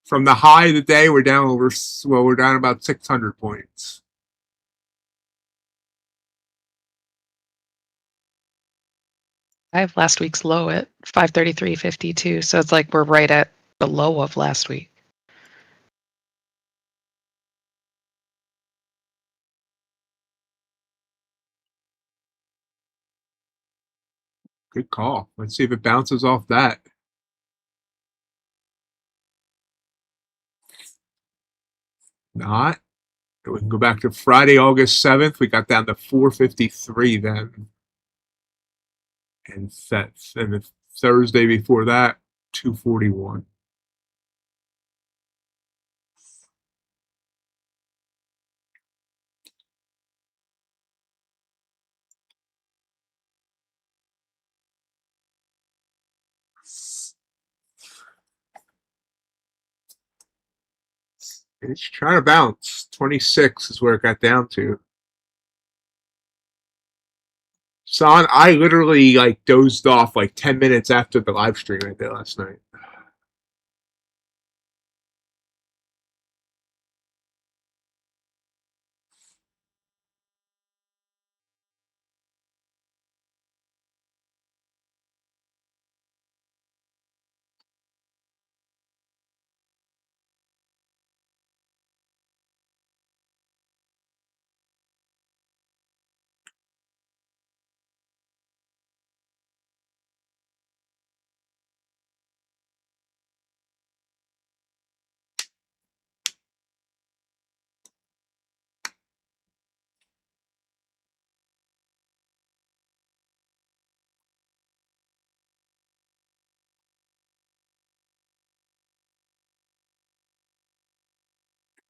From the high of the day, we're down we're down about 600 points. I have last week's low at 533.52, so it's like we're right at the low of last week. Good call. Let's see if it bounces off that. Not. We can go back to Friday, August 7th. We got down to 453 then. And the Thursday before that, 241. It's trying to bounce. 26 is where it got down to. Son, I literally like dozed off like 10 minutes after the live stream I did last night.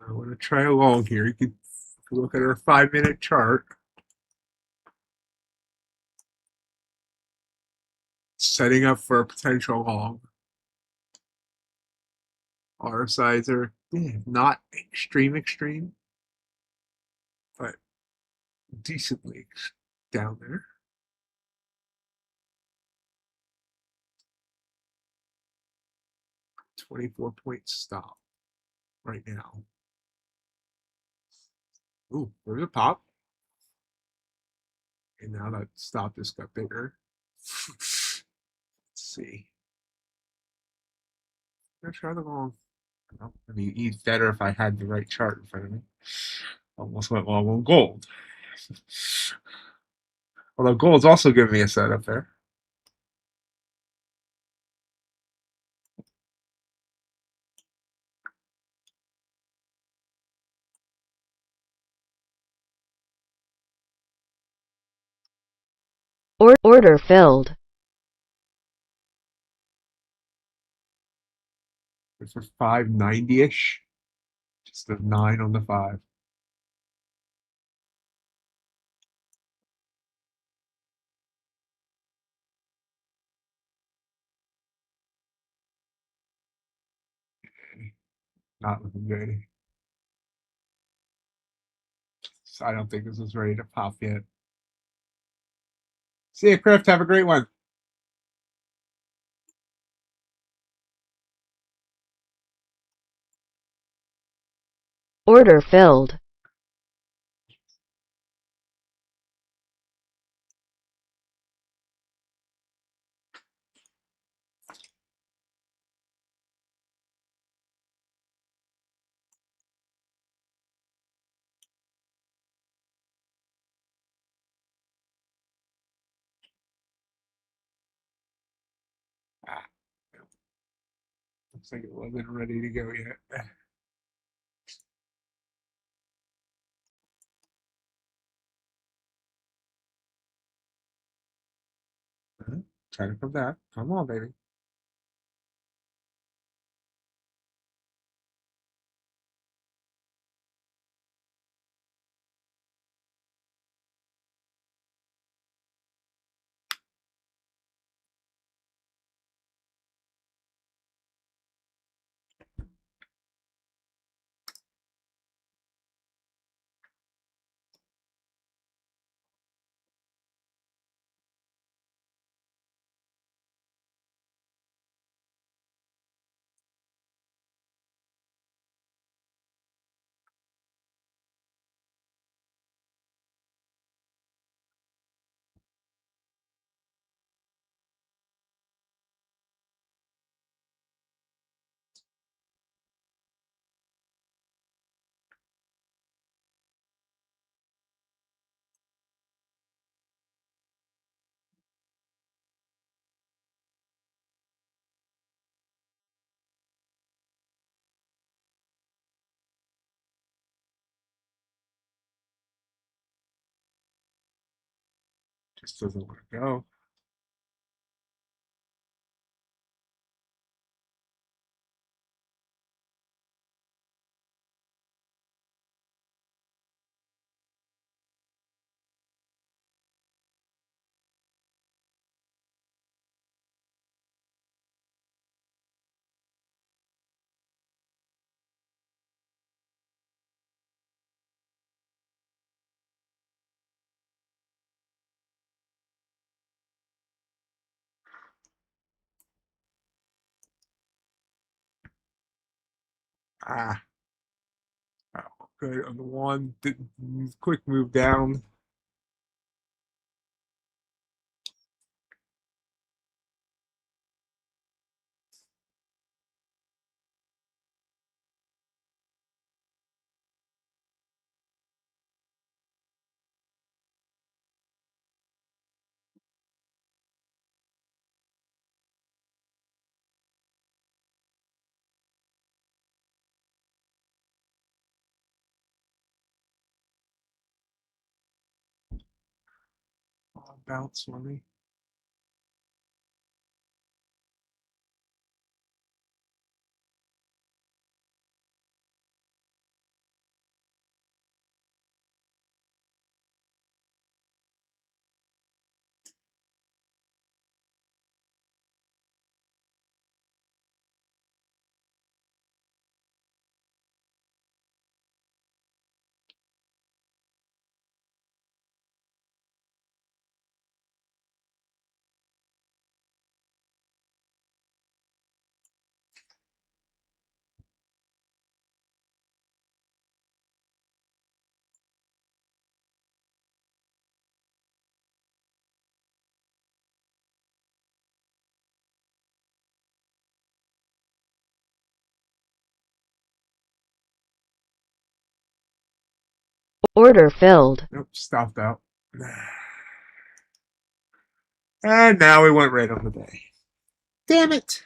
I want to try along here. You can look at our 5-minute chart. Setting up for a potential long. Our sides are not extreme, but decently down there. $24-point stop right now. Ooh, there's a pop. And now that stop just got bigger. Let's see. Let's try the long. I mean, it's better if I had the right chart in front of me. Almost went long on gold. Although gold's also giving me a setup there. Order filled. For 590-ish. Just a 9 on the 5. Not looking good. So I don't think this is ready to pop yet. See you, Crift. Have a great one. Order filled. Ah, looks like it wasn't ready to go yet. Try to come back. Come on, baby. Just doesn't want to go. Ah, oh, good on the one. Quick move down. Oh, bounce for me. Order filled. Nope, stopped out. And now we went right on the bay. Damn it.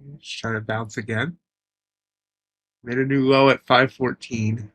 Let's try to bounce again. Made a new low at 514.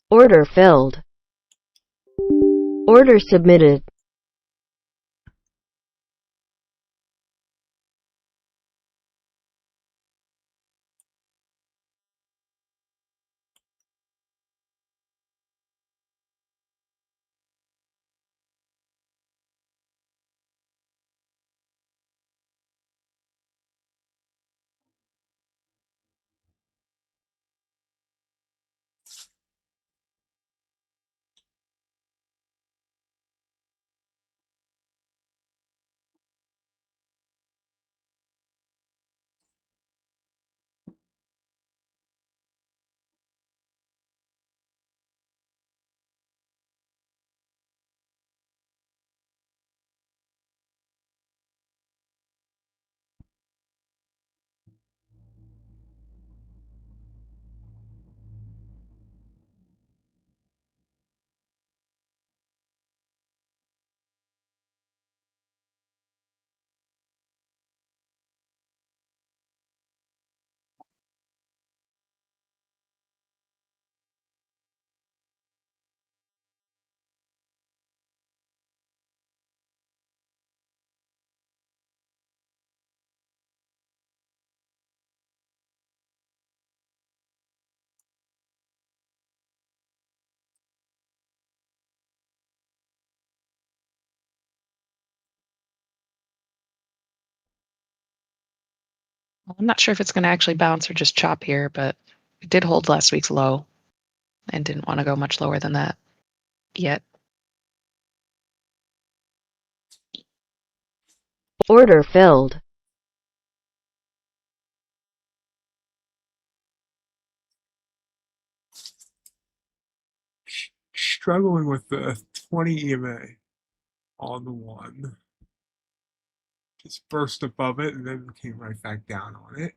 Order filled. Order submitted. I'm not sure if it's going to actually bounce or just chop here, but it did hold last week's low and didn't want to go much lower than that yet. Order filled. Struggling with the 20 EMA on the one. Just burst above it and then came right back down on it.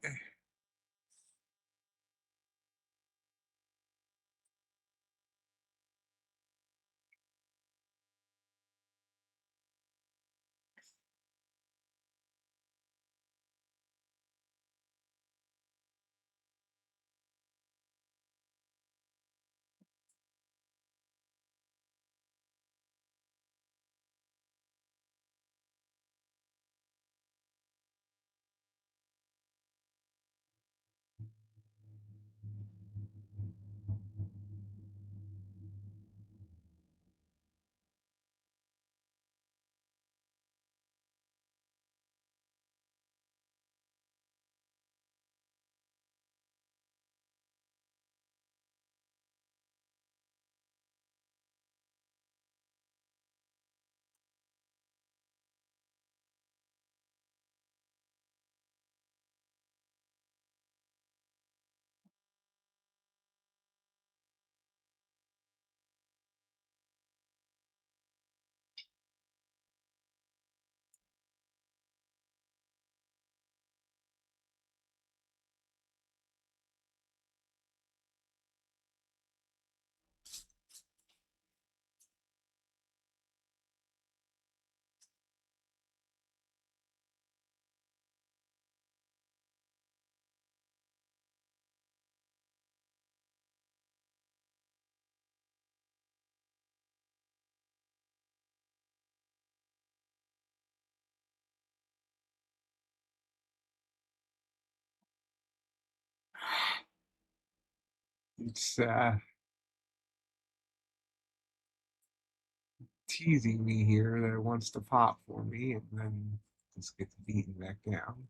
It's teasing me here that it wants to pop for me, and then just gets beaten back down.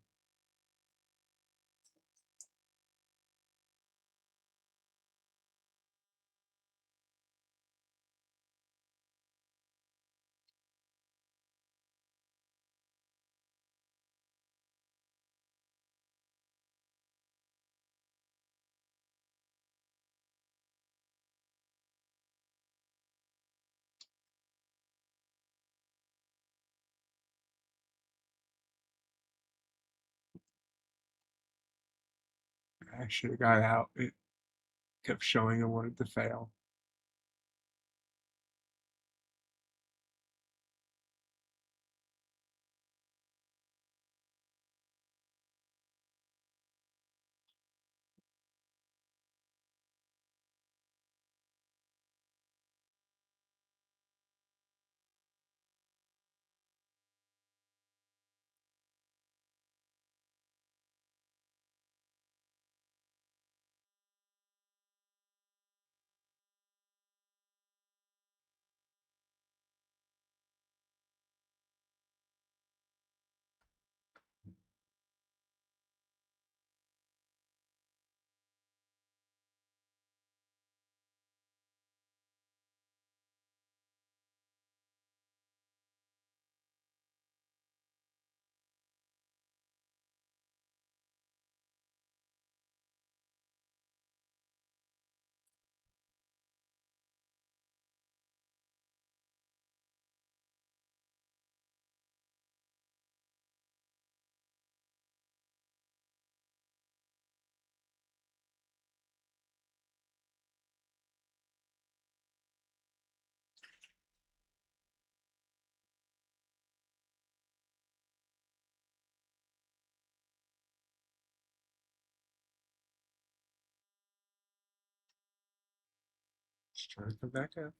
I should have got out. It kept showing I wanted to fail. Just trying to come back up.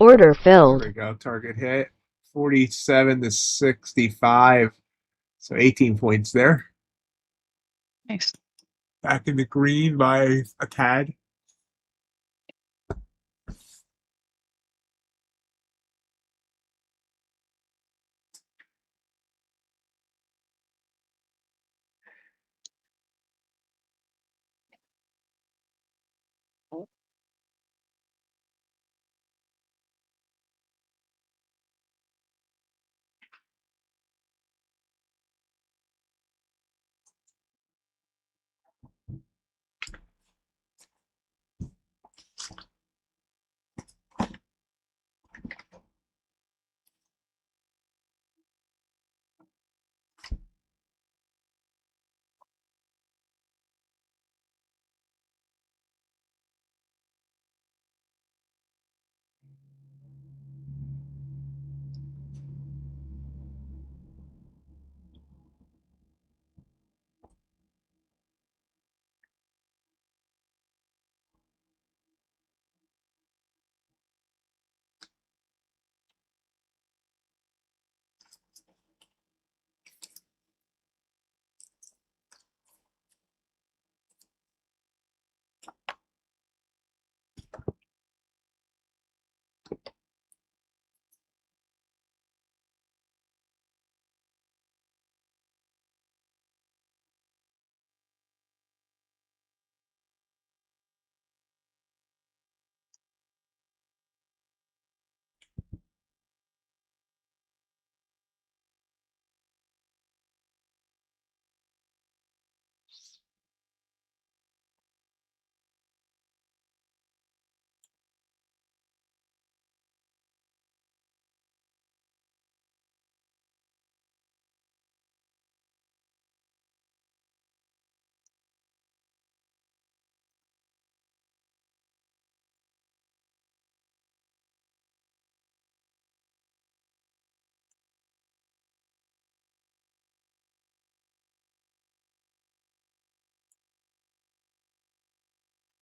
Order There filled. we go. Target hit 47 to 65. So 18 points there. Nice. Back in the green by a tad.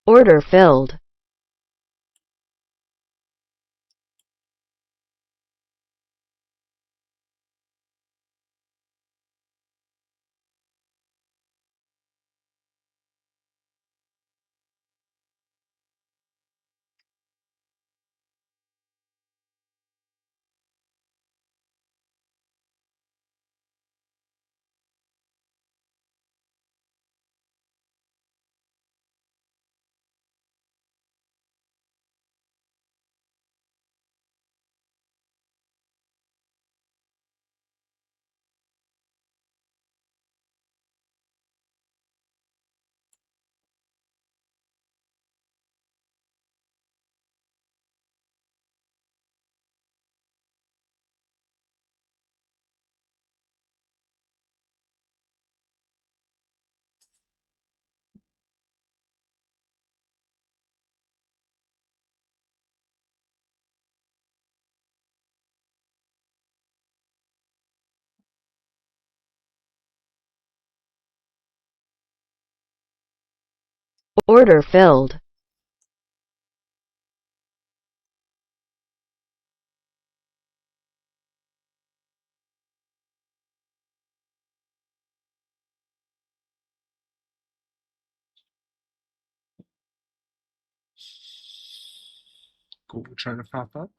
Order filled. Order filled. Google trying to pop up.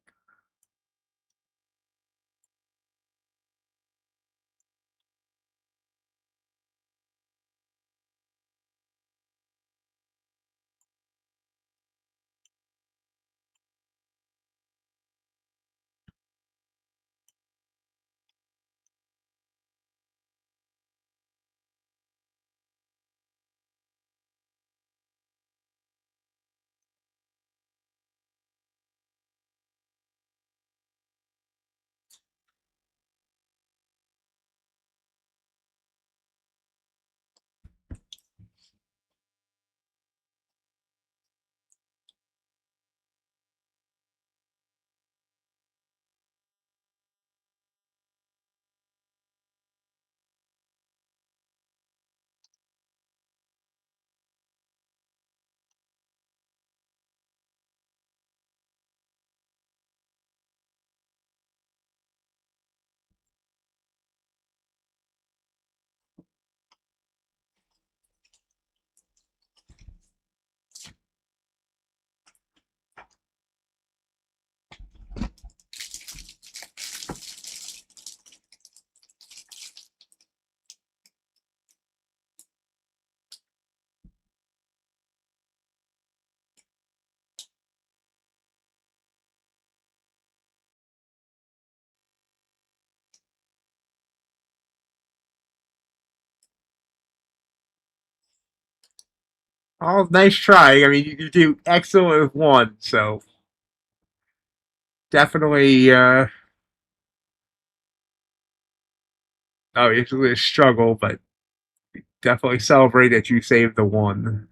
Oh, nice try. I mean, you do excellent with one, so definitely, obviously a struggle, but definitely celebrate that you saved the one.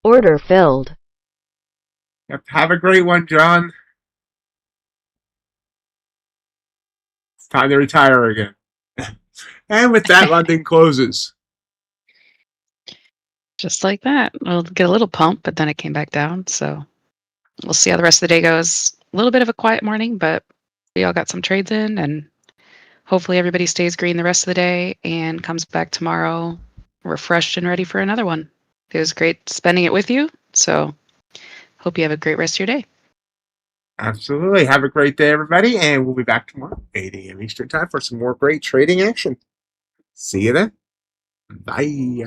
Order filled. Yep, have a great one, John. It's time to retire again. And with that, London closes. Just like that. We'll get a little pump, but then it came back down. So we'll see how the rest of the day goes. A little bit of a quiet morning, but we all got some trades in, and hopefully everybody stays green the rest of the day and comes back tomorrow refreshed and ready for another one. It was great spending it with you. So hope you have a great rest of your day. Absolutely. Have a great day, everybody, and we'll be back tomorrow, 8 a.m. Eastern Time, for some more great trading action. See you then. Bye.